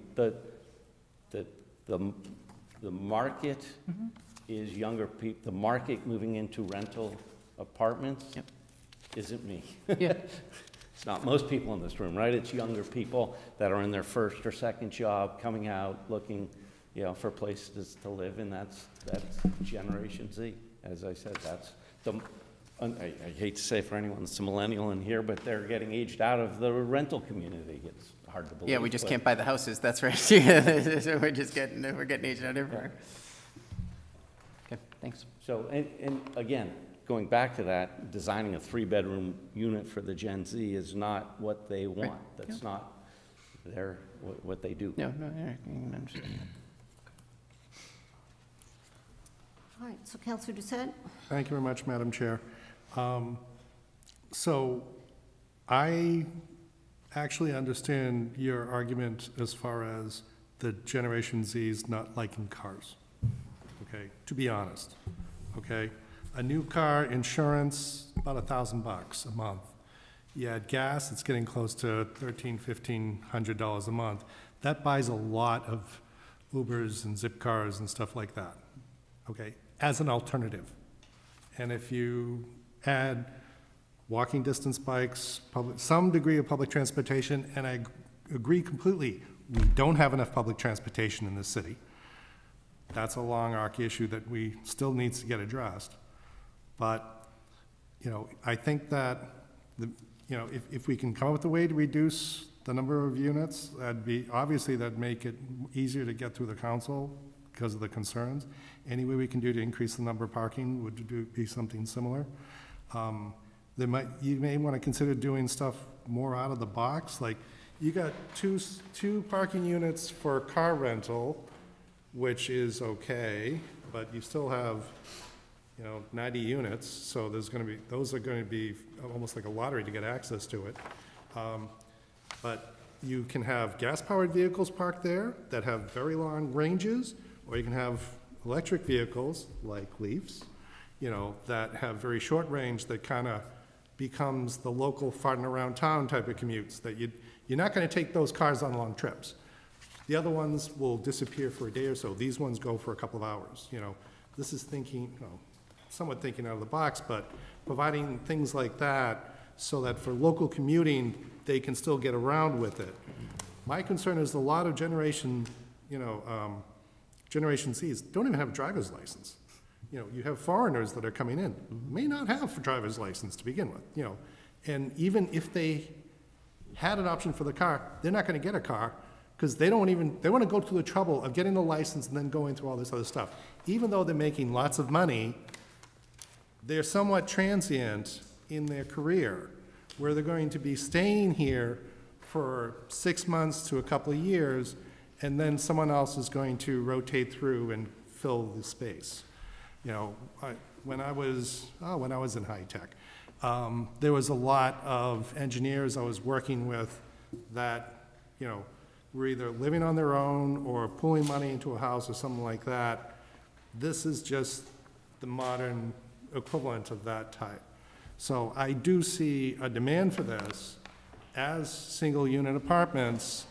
[SPEAKER 11] the market mm-hmm. is younger people. The market moving into rental apartments yep. isn't me. Yeah. It's not most people in this room, right? It's younger people that are in their first or second job, coming out, looking, you know, for places to live, and that's Generation Z. As I said, that's the. I hate to say for anyone that's a millennial in here, but they're getting aged out of the rental community. It's hard to believe.
[SPEAKER 4] Yeah, we just can't buy the houses. That's right. So we're getting aged out everywhere. Okay, thanks.
[SPEAKER 11] So, and again, going back to that, designing a 3-bedroom unit for the Gen Z is not what they want. Right. That's not what they do.
[SPEAKER 4] No, I can understand that.
[SPEAKER 1] All right, so Councilor Doucette.
[SPEAKER 6] Thank you very much, Madam Chair. So I actually understand your argument as far as the Generation Z's not liking cars, okay, to be honest, okay? A new car insurance, about $1,000 a month. You add gas, it's getting close to $1,500 a month. That buys a lot of Ubers and Zip cars and stuff like that, okay, as an alternative. And if you add walking distance bikes, some degree of public transportation, and I agree completely, we don't have enough public transportation in this city. That's a long arc issue that we still needs to get addressed. But, you know, I think that, if we can come up with a way to reduce the number of units, that'd make it easier to get through the council because of the concerns. Any way we can do to increase the number of parking would be something similar. you may want to consider doing stuff more out of the box. Like, you got two parking units for car rental, which is okay, but you still have, 90 units, so those are going to be almost like a lottery to get access to it. But you can have gas-powered vehicles parked there that have very long ranges, or you can have electric vehicles, like Leafs, that have very short range that kind of becomes the local farting around town type of commutes, that you're not going to take those cars on long trips. The other ones will disappear for a day or so. These ones go for a couple of hours. This is thinking, somewhat thinking out of the box, but providing things like that so that for local commuting, they can still get around with it. My concern is a lot of Generation Zs don't even have a driver's license. You have foreigners that are coming in, may not have a driver's license to begin with, and even if they had an option for the car, they're not going to get a car because they want to go through the trouble of getting the license and then going through all this other stuff. Even though they're making lots of money, they're somewhat transient in their career, where they're going to be staying here for 6 months to a couple of years, and then someone else is going to rotate through and fill the space. When I was in high tech, there was a lot of engineers I was working with that, were either living on their own or pulling money into a house or something like that. This is just the modern equivalent of that type. So I do see a demand for this as single unit apartments,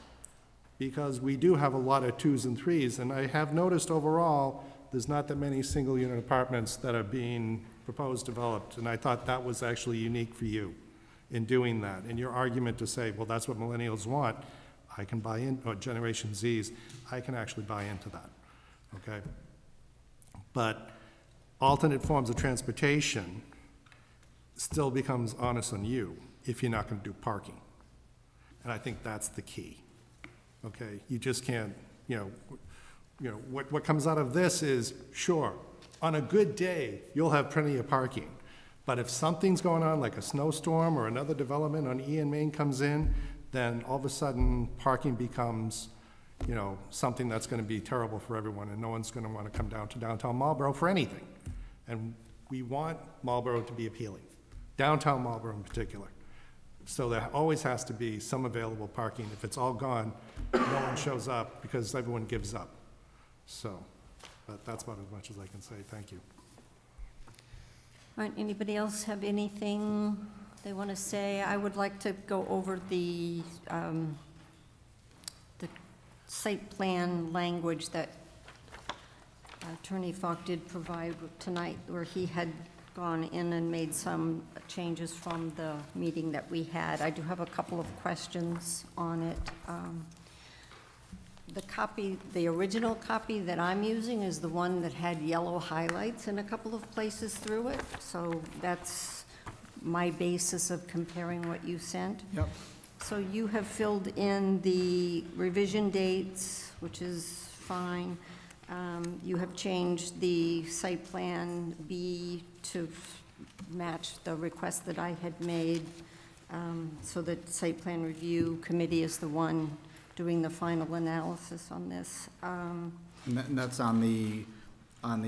[SPEAKER 6] because we do have a lot of 2s and 3s, and I have noticed overall there's not that many single unit apartments that are being proposed, developed, and I thought that was actually unique for you in doing that. And your argument to say, well, that's what millennials want, I can buy in, or Generation Zs, I can actually buy into that, okay? But alternate forms of transportation still becomes honest on you if you're not going to do parking. And I think that's the key, okay? You just can't, what comes out of this is, sure, on a good day, you'll have plenty of parking. But if something's going on, like a snowstorm or another development on E and Main comes in, then all of a sudden, parking becomes, something that's going to be terrible for everyone, and no one's going to want to come down to downtown Marlborough for anything. And we want Marlborough to be appealing, downtown Marlborough in particular. So there always has to be some available parking. If it's all gone, no one shows up because everyone gives up. So, but that's about as much as I can say. Thank you.
[SPEAKER 1] All right, anybody else have anything they want to say? I would like to go over the site plan language that Attorney Falk did provide tonight, where he had gone in and made some changes from the meeting that we had. I do have a couple of questions on it. The original copy that I'm using is the one that had yellow highlights in a couple of places through it. So that's my basis of comparing what you sent.
[SPEAKER 2] Yep.
[SPEAKER 1] So you have filled in the revision dates, which is fine. You have changed the site plan B to match the request that I had made, so that site plan review committee is the one doing the final analysis on this.
[SPEAKER 2] And that's on the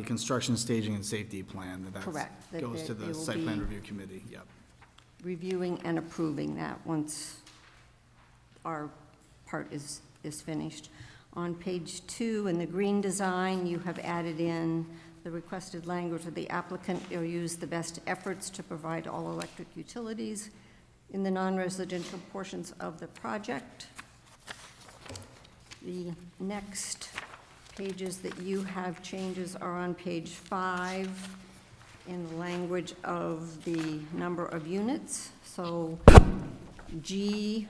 [SPEAKER 2] construction staging and safety plan.
[SPEAKER 1] Correct.
[SPEAKER 2] That goes to the site plan review committee. Yep.
[SPEAKER 1] Reviewing and approving that once our part is finished. On page 2, in the green design, you have added in the requested language of the applicant or use the best efforts to provide all electric utilities in the non-residential portions of the project. The next pages that you have changes are on page 5 in the language of the number of units. So G,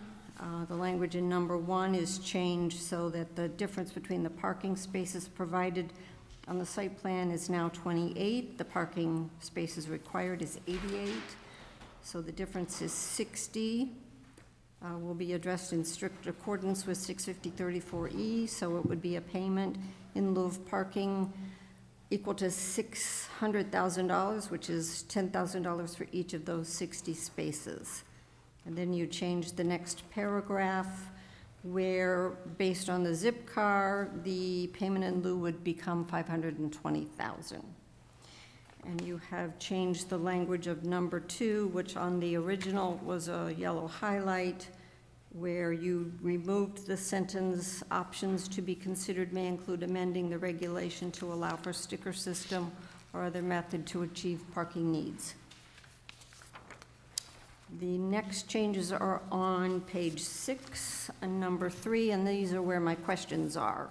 [SPEAKER 1] the language in number 1 is changed so that the difference between the parking spaces provided on the site plan is now 28. The parking spaces required is 88. So the difference is 60. Will be addressed in strict accordance with 650-34E, so it would be a payment in lieu of parking equal to $600,000, which is $10,000 for each of those 60 spaces. And then you change the next paragraph where, based on the zip car, the payment in lieu would become $520,000. And you have changed the language of number 2, which on the original was a yellow highlight, where you removed the sentence, options to be considered may include amending the regulation to allow for sticker system or other method to achieve parking needs. The next changes are on page 6 and number 3, and these are where my questions are.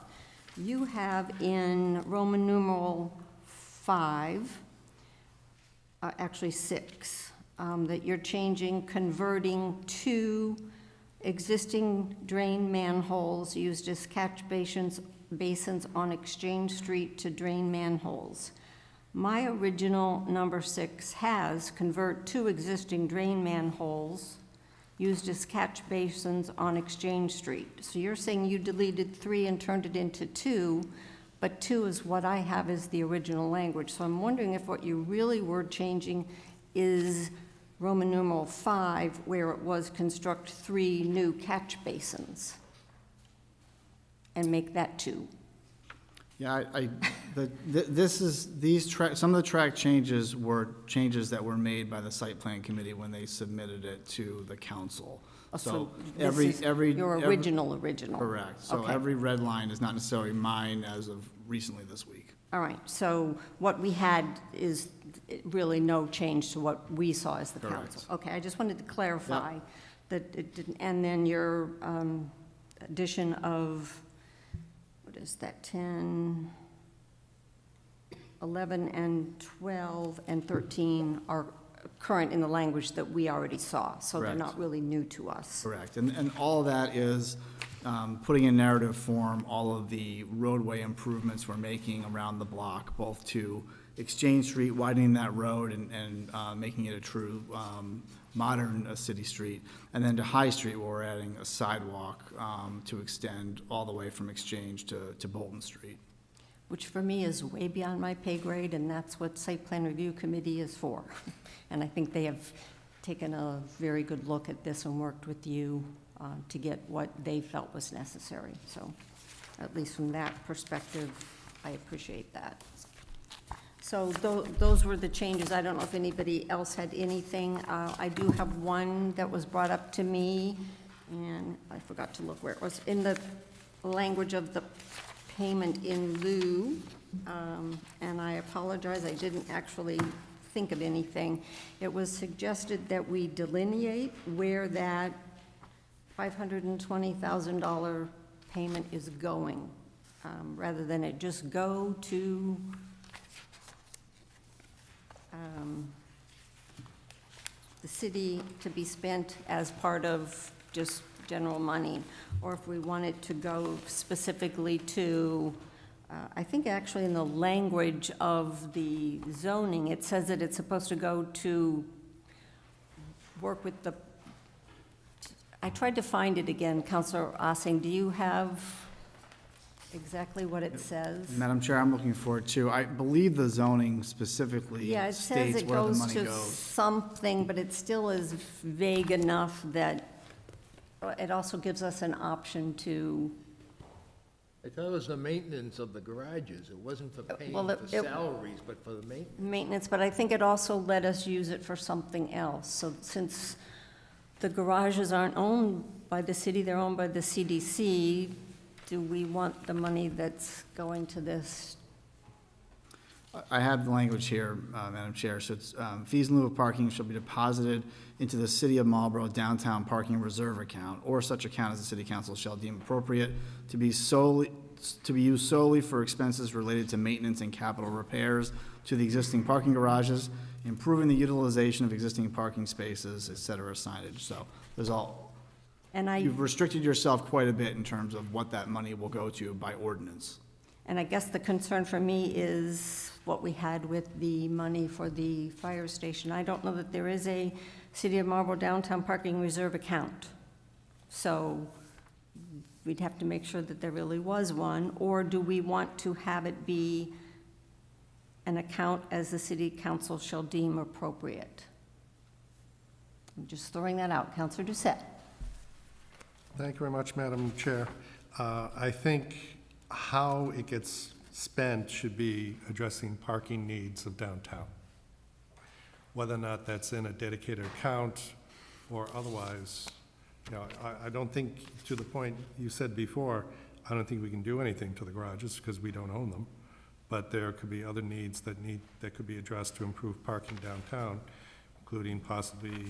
[SPEAKER 1] You have in Roman numeral 5, actually 6, that you're changing, converting 2 existing drain manholes used as catch basins on Exchange Street to drain manholes. My original number 6 has convert 2 existing drain manholes used as catch basins on Exchange Street. So you're saying you deleted 3 and turned it into 2, but 2 is what I have as the original language. So I'm wondering if what you really were changing is Roman numeral 5, where it was construct 3 new catch basins and make that 2.
[SPEAKER 2] Yeah, some of the track changes were changes that were made by the site plan committee when they submitted it to the council.
[SPEAKER 1] So
[SPEAKER 2] every
[SPEAKER 1] this is your original.
[SPEAKER 2] Correct. So
[SPEAKER 1] okay.
[SPEAKER 2] Every red line is not necessarily mine as of recently this week.
[SPEAKER 1] All right, so what we had is really no change to what we saw as the
[SPEAKER 2] Correct.
[SPEAKER 1] council. Okay, I just wanted to clarify
[SPEAKER 2] Yep.
[SPEAKER 1] that it didn't, and then your addition of, what is that, 10, 11, and 12, and 13 are current in the language that we already saw, so
[SPEAKER 2] Correct.
[SPEAKER 1] they're not really new to us.
[SPEAKER 2] Correct. And all that is putting in narrative form all of the roadway improvements we're making around the block, both to Exchange Street, widening that road and making it a true modern city street, and then to High Street, where we're adding a sidewalk to extend all the way from Exchange to Bolton Street.
[SPEAKER 1] Which for me is way beyond my pay grade, and that's what Site Plan Review Committee is for. And I think they have taken a very good look at this and worked with you to get what they felt was necessary. So at least from that perspective, I appreciate that. So those were the changes. I don't know if anybody else had anything. I do have one that was brought up to me, and I forgot to look where it was. In the language of the payment in lieu, and I apologize, I didn't actually think of anything. It was suggested that we delineate where that $520,000 payment is going, rather than it just go to the city to be spent as part of just general money, or if we want it to go specifically to, I think actually in the language of the zoning, it says that it's supposed to go to work with the, I tried to find it again, Councilor Ossing, do you have exactly what it says?
[SPEAKER 2] Madam Chair, I'm looking for it too. I believe the zoning specifically
[SPEAKER 1] Yeah, it says
[SPEAKER 2] states
[SPEAKER 1] it
[SPEAKER 2] where the
[SPEAKER 1] goes
[SPEAKER 2] money
[SPEAKER 1] to
[SPEAKER 2] goes.
[SPEAKER 1] something, but it still is vague enough that it also gives us an option to,
[SPEAKER 7] I thought it was the maintenance of the garages. It wasn't for paying
[SPEAKER 1] well,
[SPEAKER 7] for
[SPEAKER 1] it-
[SPEAKER 7] salaries, but for the maintenance.
[SPEAKER 1] maintenance, but I think it also let us use it for something else. So since the garages aren't owned by the city, they're owned by the CDC, do we want the money that's going to this?
[SPEAKER 2] I have the language here, Madam Chair. So it's fees in lieu of parking shall be deposited into the City of Marlborough Downtown Parking Reserve Account, or such account as the City Council shall deem appropriate to be used solely for expenses related to maintenance and capital repairs to the existing parking garages, improving the utilization of existing parking spaces, et cetera, signage. So there's all, you've restricted yourself quite a bit in terms of what that money will go to by ordinance.
[SPEAKER 1] And I guess the concern for me is what we had with the money for the fire station. I don't know that there is a City of Marlborough Downtown Parking Reserve account. So we'd have to make sure that there really was one, or do we want to have it be an account as the city council shall deem appropriate. I'm just throwing that out. Councilor Doucette.
[SPEAKER 6] Thank you very much, Madam Chair. I think how it gets spent should be addressing parking needs of downtown. Whether or not that's in a dedicated account or otherwise, you know, I don't think, to the point you said before, I don't think we can do anything to the garages because we don't own them. But there could be other needs that could be addressed to improve parking downtown, including possibly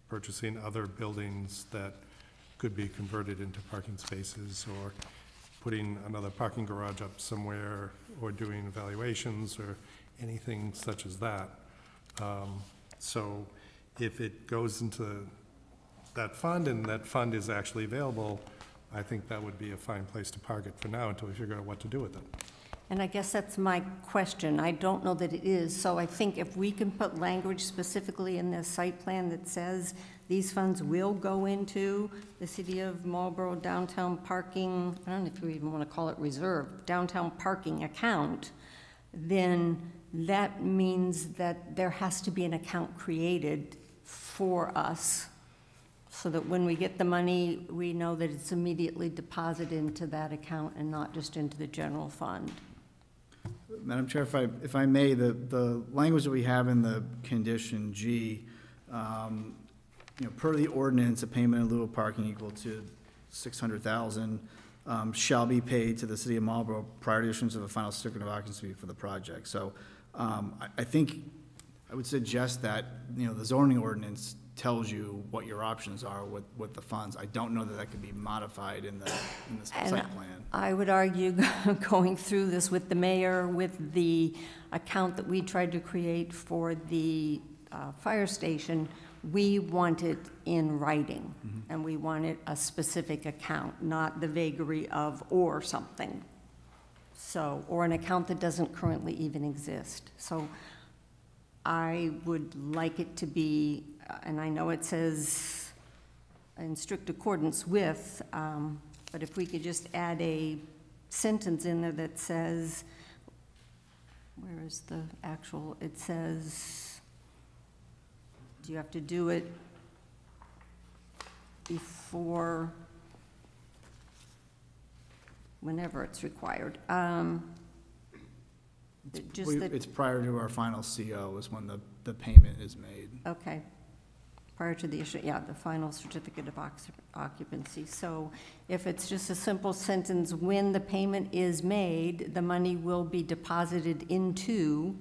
[SPEAKER 6] purchasing other buildings that could be converted into parking spaces, or putting another parking garage up somewhere, or doing evaluations or anything such as that. So if it goes into that fund and that fund is actually available, I think that would be a fine place to park it for now until we figure out what to do with it.
[SPEAKER 1] And I guess that's my question. I don't know that it is. So I think if we can put language specifically in the site plan that says these funds will go into the City of Marlborough downtown parking, I don't know if you even want to call it reserve, downtown parking account, then that means that there has to be an account created for us so that when we get the money, we know that it's immediately deposited into that account and not just into the general fund.
[SPEAKER 2] Madam Chair, if I may, the language that we have in the condition G, you know, per the ordinance, a payment in lieu of parking equal to $600,000 shall be paid to the City of Marlborough prior to issuance of a final certificate of occupancy for the project. So I think I would suggest that, you know, the zoning ordinance tells you what your options are with the funds. I don't know that that could be modified in the site plan.
[SPEAKER 1] I would argue, going through this with the mayor, with the account that we tried to create for the fire station, we want it in writing, and we wanted a specific account, not the vagary of or something. So, or an account that doesn't currently even exist. So I would like it to be, and I know it says in strict accordance with, but if we could just add a sentence in there that says, where is the actual, it says, do you have to do it before, whenever it's required?
[SPEAKER 2] It's prior to our final CO is when the payment is made.
[SPEAKER 1] Okay. Prior to the issue, yeah, the final certificate of occupancy. So if it's just a simple sentence, when the payment is made, the money will be deposited into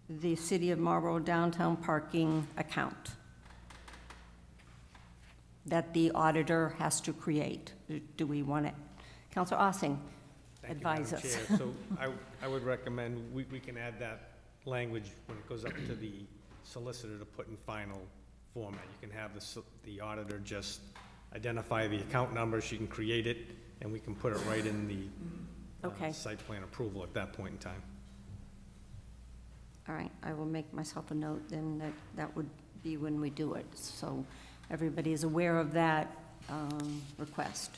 [SPEAKER 1] the City of Marlborough downtown parking account that the auditor has to create. Do we want it? Councilor Ossing, advise us.
[SPEAKER 12] Chair. So I would recommend we can add that language when it goes up to the solicitor to put in final format. You can have the auditor just identify the account number, she can create it, and we can put it right in the site plan approval at that point in time.
[SPEAKER 1] All right, I will make myself a note then that would be when we do it. So everybody is aware of that request.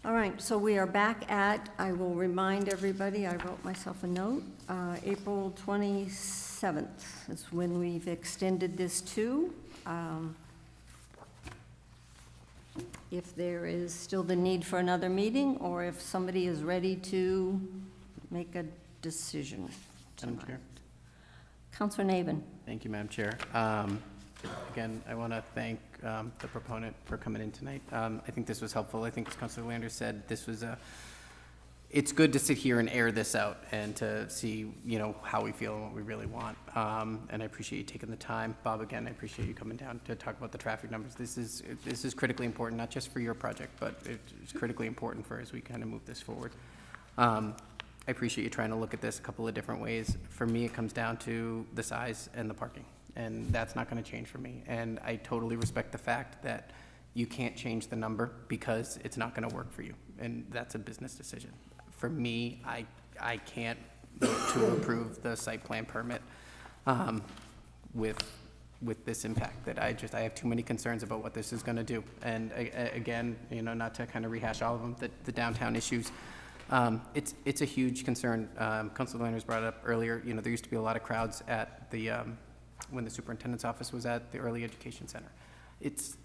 [SPEAKER 1] All right, so we are back at, I will remind everybody, I wrote myself a note, April 27th is when we've extended this to. If there is still the need for another meeting, or if somebody is ready to make a decision tonight.
[SPEAKER 4] Madam Chair.
[SPEAKER 1] Councilor Navin.
[SPEAKER 4] Thank you, Madam Chair. Again, I want to thank the proponent for coming in tonight. I think this was helpful. I think, as Councilor Landers said, this was it's good to sit here and air this out and to see, you know, how we feel and what we really want. And I appreciate you taking the time. Bob, again, I appreciate you coming down to talk about the traffic numbers. This is critically important, not just for your project, but it's critically important for as we kind of move this forward. I appreciate you trying to look at this a couple of different ways. For me, it comes down to the size and the parking, and that's not going to change for me. And I totally respect the fact that you can't change the number because it's not going to work for you, and that's a business decision. For me, I can't vote to approve the site plan permit with this impact. That I have too many concerns about what this is going to do. And again, you know, not to kind of rehash all of them, the downtown issues. It's a huge concern. Councilor Landers brought it up earlier. You know, there used to be a lot of crowds at the, when the superintendent's office was at the early education center. It's,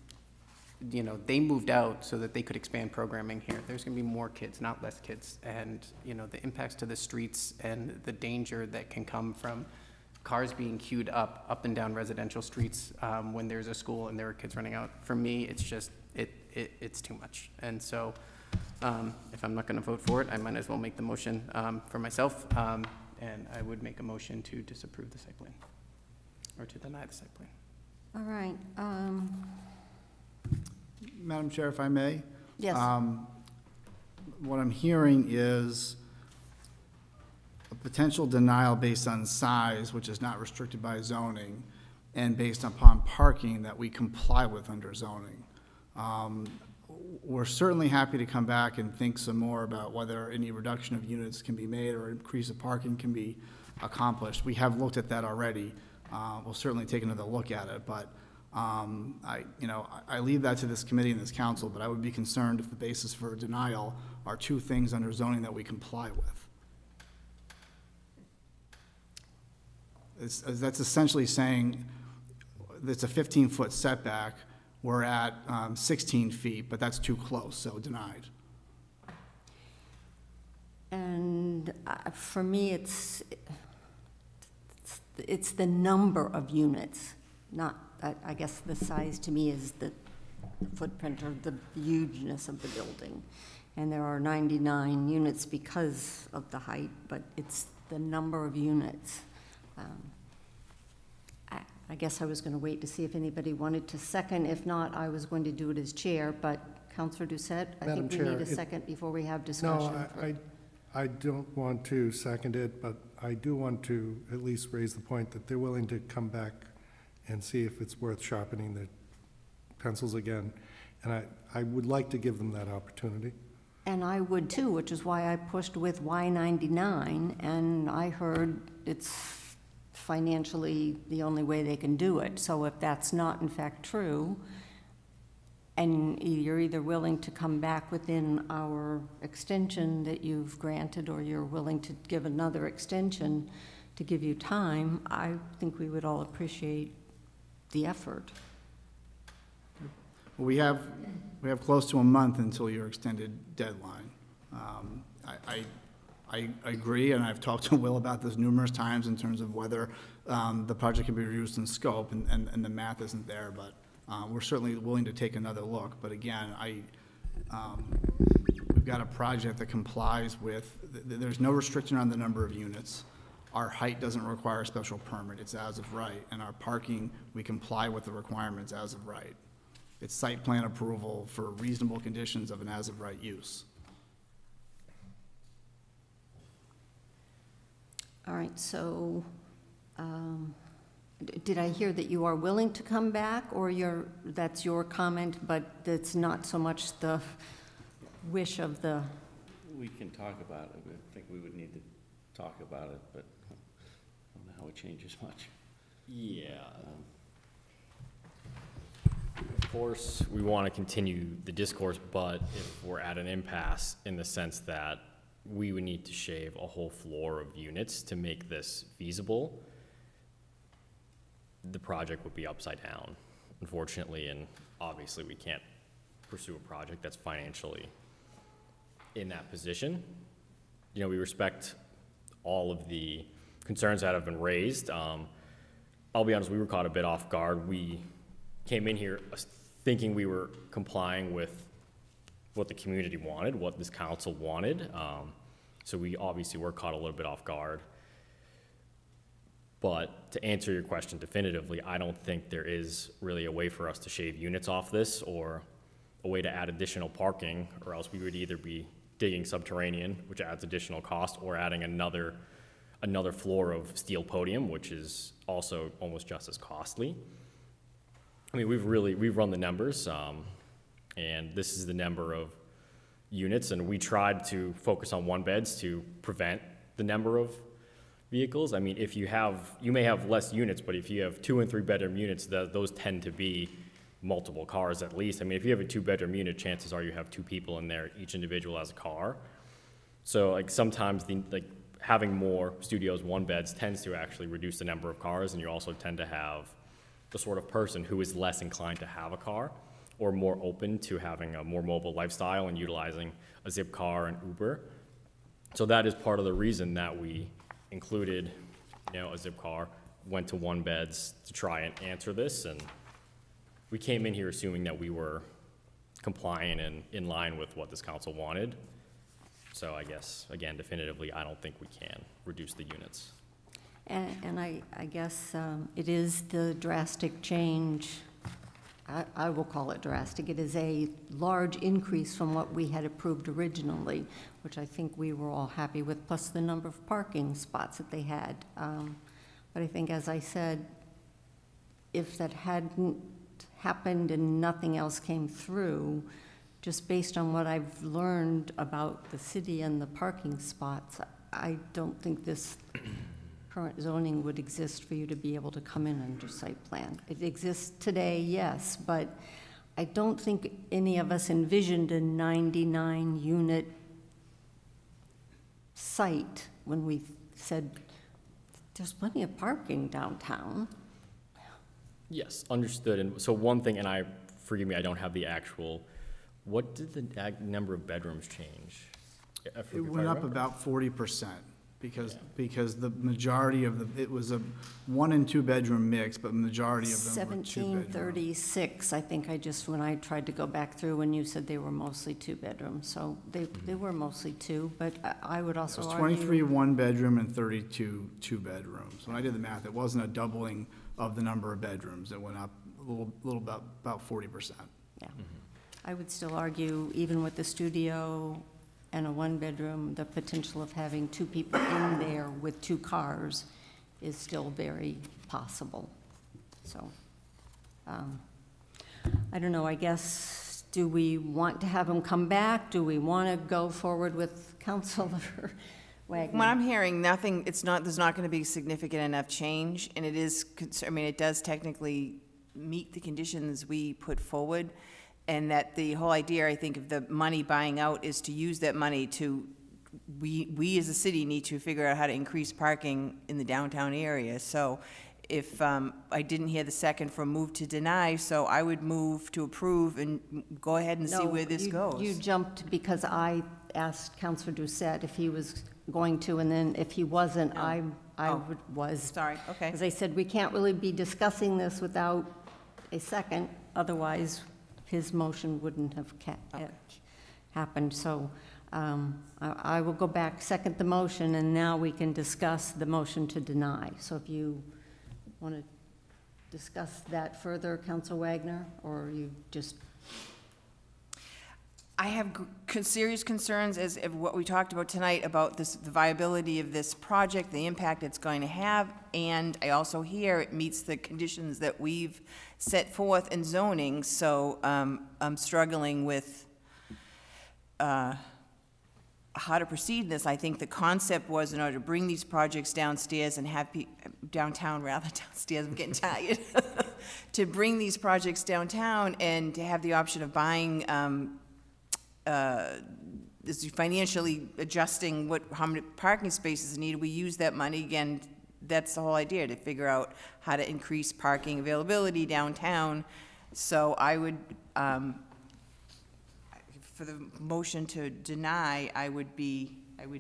[SPEAKER 4] you know, they moved out so that they could expand programming here. There's gonna be more kids, not less kids. And, you know, the impacts to the streets and the danger that can come from cars being queued up and down residential streets when there's a school and there are kids running out. For me, it's just, it's too much. And so if I'm not gonna vote for it, I might as well make the motion for myself. And I would make a motion to disapprove the site plan, or to deny the site plan.
[SPEAKER 1] All right.
[SPEAKER 2] Madam Chair, if I may?
[SPEAKER 1] Yes.
[SPEAKER 2] What I'm hearing is a potential denial based on size, which is not restricted by zoning, and based upon parking that we comply with under zoning. We're certainly happy to come back and think some more about whether any reduction of units can be made or increase of parking can be accomplished. We have looked at that already. We'll certainly take another look at it, but I leave that to this committee and this council, but I would be concerned if the basis for a denial are two things under zoning that we comply with. That's essentially saying it's a 15-foot setback. We're at 16 feet, but that's too close, so denied.
[SPEAKER 1] And for me, it's the number of units, not, I guess the size to me is the footprint or the hugeness of the building. And there are 99 units because of the height, but it's the number of units. I guess I was going to wait to see if anybody wanted to second. If not, I was going to do it as chair, but Councillor Doucette, I think we need a second before we have discussion.
[SPEAKER 6] No, I don't want to second it, but I do want to at least raise the point that they're willing to come back and see if it's worth sharpening the pencils again. And I would like to give them that opportunity.
[SPEAKER 1] And I would too, which is why I pushed with Y99, and I heard it's financially the only way they can do it. So if that's not in fact true, and you're either willing to come back within our extension that you've granted, or you're willing to give another extension to give you time, I think we would all appreciate the effort.
[SPEAKER 2] We have close to a month until your extended deadline. I agree, and I've talked to Will about this numerous times in terms of whether the project can be reduced in scope, and the math isn't there, but we're certainly willing to take another look. But again, we've got a project that complies with, there's no restriction on the number of units. Our height doesn't require a special permit, it's as of right, and our parking, we comply with the requirements as of right. It's site plan approval for reasonable conditions of an as of right use.
[SPEAKER 1] All right, so did I hear that you are willing to come back, or that's your comment, but that's not so much the wish of the...
[SPEAKER 11] We can talk about it. I think we would need to talk about it, but I don't know how it changes much.
[SPEAKER 10] Yeah. Of course, we want to continue the discourse, but if we're at an impasse in the sense that we would need to shave a whole floor of units to make this feasible, the project would be upside down, unfortunately, and obviously we can't pursue a project that's financially in that position. You know, we respect all of the concerns that have been raised. I'll be honest, we were caught a bit off guard. We came in here thinking we were complying with what the community wanted, what this council wanted. So we obviously were caught a little bit off guard. But to answer your question definitively, I don't think there is really a way for us to shave units off this, or a way to add additional parking, or else we would either be digging subterranean, which adds additional cost, or adding another floor of steel podium, which is also almost just as costly. I mean, we've run the numbers, and this is the number of units, and we tried to focus on one beds to prevent the number of vehicles. I mean, you may have less units, but if you have 2 and 3 bedroom units, those tend to be multiple cars at least. I mean, if you have a 2-bedroom unit, chances are you have 2 people in there, each individual has a car. So like sometimes having more studios, one beds tends to actually reduce the number of cars, and you also tend to have the sort of person who is less inclined to have a car or more open to having a more mobile lifestyle and utilizing a Zip car and Uber. So that is part of the reason that we included, a Zip car, went to one beds to try and answer this, and we came in here assuming that we were compliant and in line with what this council wanted. So I guess, again, definitively, I don't think we can reduce the units.
[SPEAKER 1] And I guess it is the drastic change. I will call it drastic. It is a large increase from what we had approved originally, which I think we were all happy with, plus the number of parking spots that they had. But I think, as I said, if that hadn't happened and nothing else came through, just based on what I've learned about the city and the parking spots, I don't think this current zoning would exist for you to be able to come in under site plan. It exists today, yes, but I don't think any of us envisioned a 99-unit site when we said there's plenty of parking downtown.
[SPEAKER 10] Yes, understood. And so one thing, and forgive me, I don't have the actual, what did the number of bedrooms change?
[SPEAKER 2] It went up about 40%. Because the majority of it was a 1 and 2 bedroom mix, but the majority of them were 2 bedroom.
[SPEAKER 1] 1736, I think when I tried to go back through when you said they were mostly 2 bedrooms. So they were mostly 2, but I would also argue.
[SPEAKER 2] It was 23 1 bedroom and 32 2 bedrooms. When I did the math, it wasn't a doubling of the number of bedrooms. It went up a little about 40%.
[SPEAKER 1] Yeah. I would still argue, even with the studio and a 1-bedroom, the potential of having 2 people in there with 2 cars is still very possible. So, I don't know, I guess, do we want to have them come back? Do we want to go forward with Councilor Wagner?
[SPEAKER 5] When I'm hearing nothing, there's not going to be significant enough change, and it does technically meet the conditions we put forward. And that the whole idea, I think, of the money buying out is to use that money to, we as a city need to figure out how to increase parking in the downtown area. So if, I didn't hear the second from move to deny, so I would move to approve and go ahead and see where this goes.
[SPEAKER 1] You jumped because I asked Councilor Doucette if he was going to, and then if he wasn't, I was.
[SPEAKER 5] Sorry, okay.
[SPEAKER 1] Because I said, we can't really be discussing this without a second, otherwise his motion wouldn't have happened. So I will go back, second the motion, and now we can discuss the motion to deny. So if you want to discuss that further, Councilor Wagner, or you just...
[SPEAKER 5] I have serious concerns as of what we talked about tonight about the viability of this project, the impact it's going to have, and I also hear it meets the conditions that we've set forth in zoning, so I'm struggling with how to proceed in this. I think the concept was in order to bring these projects downstairs and have downtown, downstairs, I'm getting tired, to bring these projects downtown and to have the option of buying is financially adjusting how many parking spaces are needed. We use that money, again, that's the whole idea, to figure out how to increase parking availability downtown. So I would, for the motion to deny, I would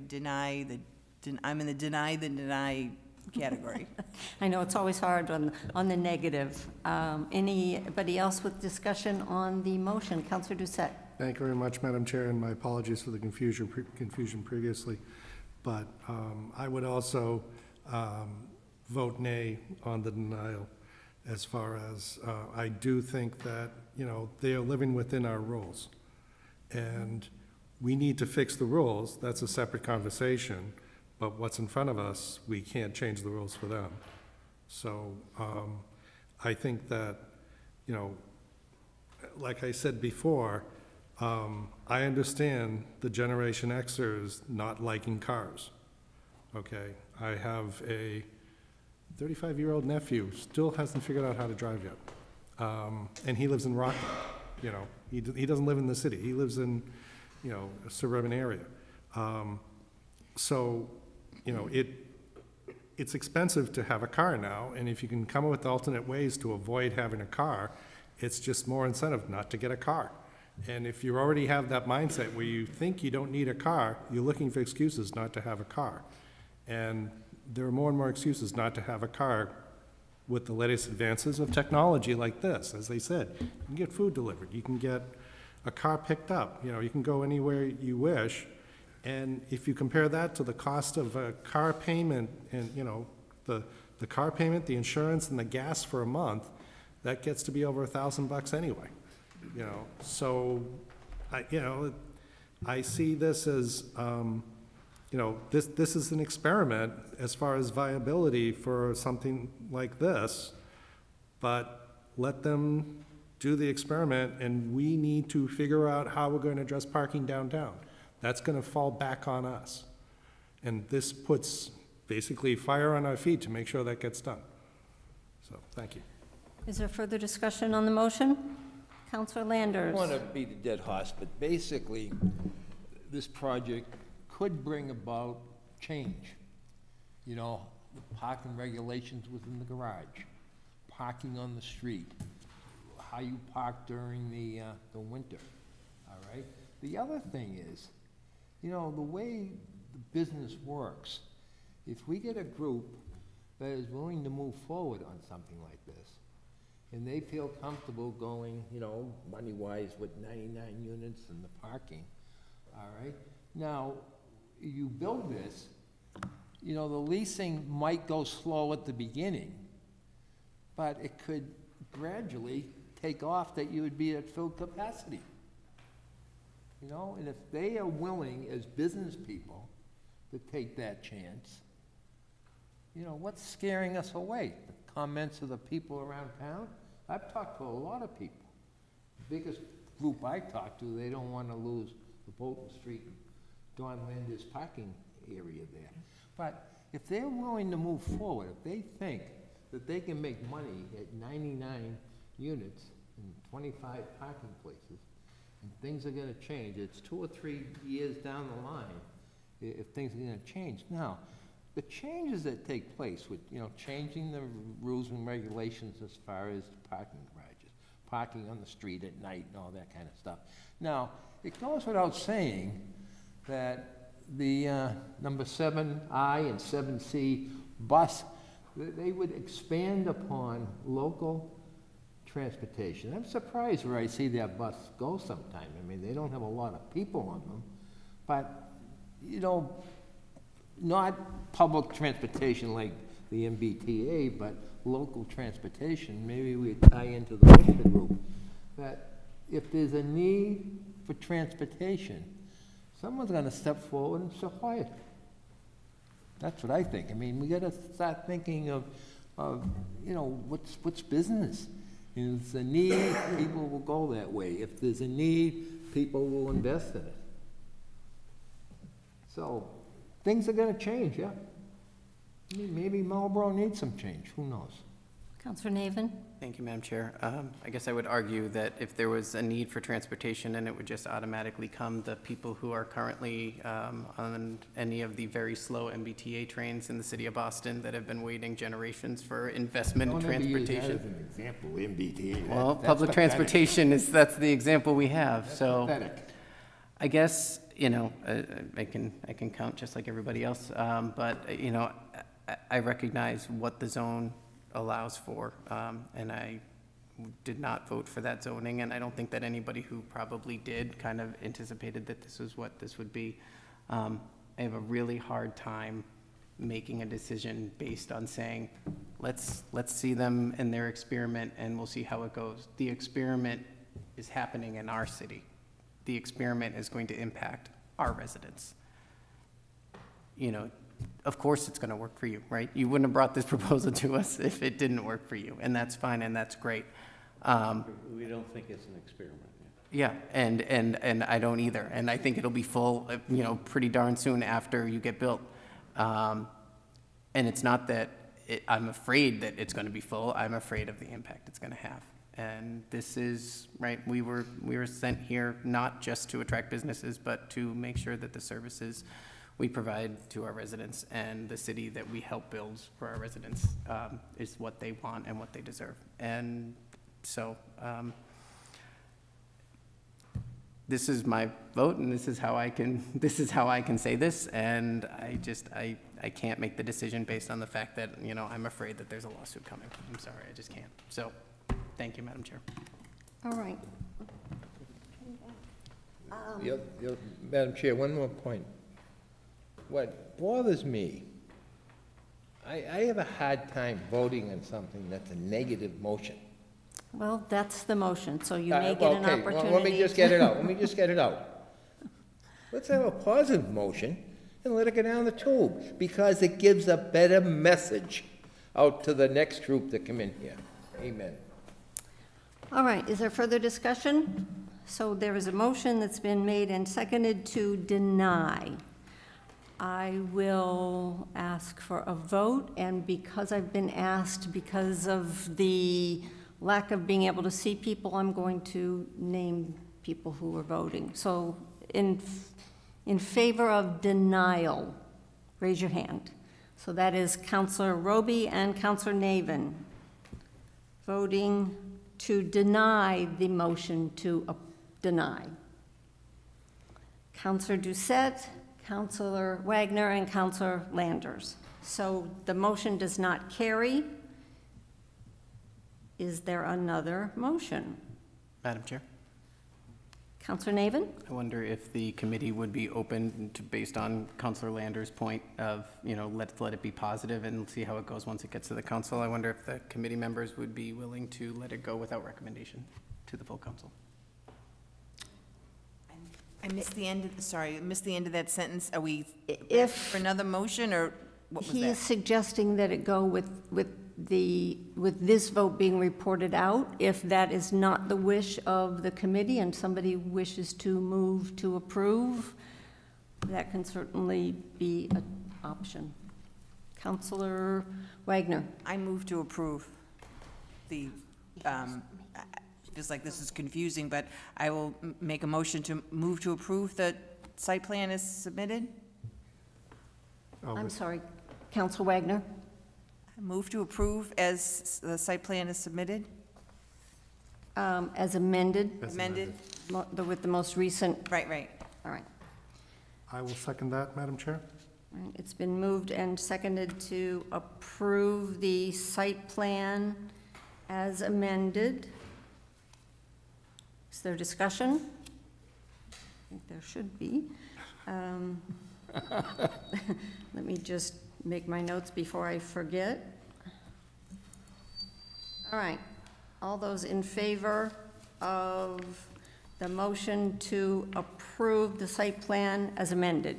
[SPEAKER 5] deny I'm in the deny category.
[SPEAKER 1] I know it's always hard on the negative. Anybody else with discussion on the motion? Councilor Doucette.
[SPEAKER 6] Thank you very much, Madam Chair, and my apologies for the confusion previously. But I would also vote nay on the denial, as far as I do think that, they are living within our rules. And we need to fix the rules. That's a separate conversation. But what's in front of us, we can't change the rules for them. So I think that, like I said before, I understand the Generation Xers not liking cars, okay? I have a 35-year-old nephew, still hasn't figured out how to drive yet. And he lives in Rockland, he doesn't live in the city. He lives in, a suburban area. So, you know, it's expensive to have a car now, and if you can come up with alternate ways to avoid having a car, it's just more incentive not to get a car. And if you already have that mindset where you think you don't need a car, you're looking for excuses not to have a car. And there are more and more excuses not to have a car with the latest advances of technology like this. As they said, you can get food delivered, you can get a car picked up, you know, you can go anywhere you wish. And if you compare that to the cost of a car payment and, you know, the car payment, the insurance, and the gas for a month, that gets to be over $1,000 anyway. You know, so, I see this as, you know, this is an experiment as far as viability for something like this, but let them do the experiment, and we need to figure out how we're going to address parking downtown. That's going to fall back on us. And this puts basically fire on our feet to make sure that gets done. So, thank you.
[SPEAKER 1] Is there further discussion on the motion? Councilor Landers.
[SPEAKER 7] I don't want to beat a dead horse, but basically, this project could bring about change. You know, the parking regulations within the garage, parking on the street, how you park during the winter, all right? The other thing is, you know, the way the business works, if we get a group that is willing to move forward on something like this, and they feel comfortable going, you know, money-wise with 99 units and the parking, all right? Now, you build this, you know, the leasing might go slow at the beginning, but it could gradually take off that you would be at full capacity. You know, and if they are willing as business people to take that chance, you know, what's scaring us away? The comments of the people around town? I've talked to a lot of people. The biggest group I talk to, they don't want to lose the Bolton Street, Don Landers parking area there. But if they're willing to move forward, if they think that they can make money at 99 units and 25 parking places, and things are going to change, it's 2 or 3 years down the line if things are going to change. Now, the changes that take place with, you know, changing the rules and regulations as far as parking garages, parking on the street at night and all that kind of stuff. Now, it goes without saying that the number 7I and 7C bus, they would expand upon local transportation. I'm surprised where I see that bus go sometime. I mean, they don't have a lot of people on them, but, you know, not public transportation like the MBTA, but local transportation. Maybe we tie into the Worcester group, that if there's a need for transportation, someone's going to step forward and supply it. That's what I think. I mean, we got to start thinking of you know, what's business. If there's a need, people will go that way. If there's a need, people will invest in it. So things are going to change, yeah. I mean, maybe Marlborough needs some change. Who knows?
[SPEAKER 1] Councilor Navin.
[SPEAKER 4] Thank you, Madam Chair. I guess I would argue that if there was a need for transportation, then it would just automatically come the people who are currently on any of the very slow MBTA trains in the city of Boston that have been waiting generations for investment in transportation.
[SPEAKER 7] As an example, MBTA.
[SPEAKER 4] Well, public transportation that's the example we have. So
[SPEAKER 7] pathetic.
[SPEAKER 4] I guess, you know, I can count just like everybody else, but you know, I recognize what the zone allows for, and I did not vote for that zoning, and I don't think that anybody who probably did kind of anticipated that this was what this would be. I have a really hard time making a decision based on saying, let's see them in their experiment and we'll see how it goes. The experiment is happening in our city. The experiment is going to impact our residents. You know, of course it's going to work for you, right? You wouldn't have brought this proposal to us if it didn't work for you, and that's fine and that's great.
[SPEAKER 11] We don't think it's an experiment.
[SPEAKER 4] Yeah, and I don't either, and I think it'll be full, you know, pretty darn soon after you get built. And it's not that I'm afraid that it's going to be full. I'm afraid of the impact it's going to have. And this is, right, we were sent here not just to attract businesses, but to make sure that the services we provide to our residents, and the city that we help build for our residents is what they want and what they deserve. And so this is my vote, and this is how I can say this, and I can't make the decision based on the fact that, you know, I'm afraid that there's a lawsuit coming. I'm sorry, I just can't. So, thank you, Madam Chair.
[SPEAKER 1] All right.
[SPEAKER 7] Madam Chair, one more point. What bothers me, I have a hard time voting on something that's a negative motion.
[SPEAKER 1] Well, that's the motion, so you may get an
[SPEAKER 7] Okay,
[SPEAKER 1] opportunity.
[SPEAKER 7] well, let me just get it out. Let me just get it out. Let's have a positive motion and let it go down the tube, because it gives a better message out to the next group that come in here. Amen.
[SPEAKER 1] All right, is there further discussion? So there is a motion that's been made and seconded to deny. I will ask for a vote, and because I've been asked, because of the lack of being able to see people, I'm going to name people who are voting. So in favor of denial, raise your hand. So that is Councilor Roby and Councilor Navin voting to deny the motion to deny. Councilor Doucette, Councilor Wagner, and Councilor Landers. So the motion does not carry. Is there another motion?
[SPEAKER 4] Madam Chair,
[SPEAKER 1] Councilor Navin?
[SPEAKER 4] I wonder if the committee would be open to, based on Councilor Lander's point of, you know, let's let it be positive and see how it goes once it gets to the council. I wonder if the committee members would be willing to let it go without recommendation to the full council.
[SPEAKER 5] I missed the end of, sorry, I missed the end of that sentence. Are we
[SPEAKER 1] If
[SPEAKER 5] for another motion, or what was
[SPEAKER 1] he
[SPEAKER 5] that?
[SPEAKER 1] is suggesting that it go with this vote being reported out, if that is not the wish of the committee and somebody wishes to move to approve, that can certainly be an option. Councilor Wagner.
[SPEAKER 5] I move to approve the, feels like this is confusing, but I will make a motion to move to approve the site plan as submitted.
[SPEAKER 1] I'm sorry, Councilor Wagner.
[SPEAKER 5] Move to approve as the site plan is submitted,
[SPEAKER 1] As amended,
[SPEAKER 5] amended.
[SPEAKER 1] with the most recent.
[SPEAKER 5] Right.
[SPEAKER 1] All right.
[SPEAKER 6] I will second that, Madam Chair.
[SPEAKER 1] All right, it's been moved and seconded to approve the site plan as amended. Is there discussion? I think there should be. Let me just make my notes before I forget. All right, all those in favor of the motion to approve the site plan as amended?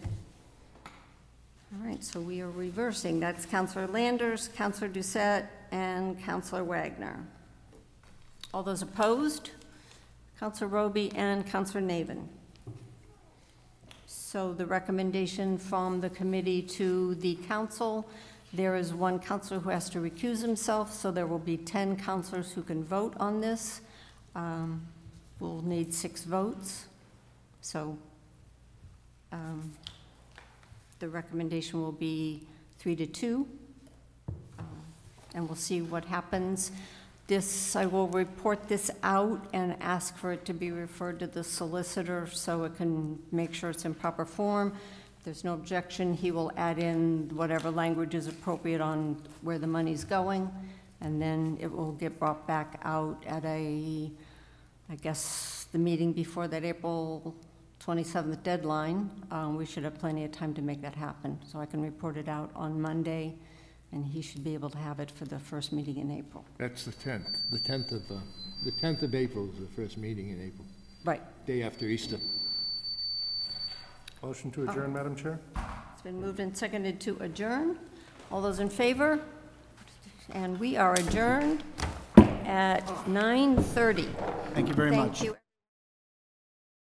[SPEAKER 1] All right, so we are reversing. That's Councilor Landers, Councilor Doucette, and Councilor Wagner. All those opposed? Councilor Roby and Councilor Navin. So the recommendation from the committee to the council, there is one councilor who has to recuse himself, so there will be 10 councilors who can vote on this. We'll need 6 votes. So the recommendation will be 3-2, and we'll see what happens. I will report this out and ask for it to be referred to the solicitor so it can make sure it's in proper form. If there's no objection, he will add in whatever language is appropriate on where the money's going, and then it will get brought back out at I guess, the meeting before that April 27th deadline. We should have plenty of time to make that happen. So I can report it out on Monday, and he should be able to have it for the first meeting in April.
[SPEAKER 13] That's the 10th. The 10th of April is the first meeting in April.
[SPEAKER 1] Right.
[SPEAKER 13] Day after Easter.
[SPEAKER 6] Motion to adjourn, Madam Chair?
[SPEAKER 1] It's been moved and seconded to adjourn. All those in favor? And we are adjourned at 9:30.
[SPEAKER 2] Thank you very much.
[SPEAKER 1] Thank you.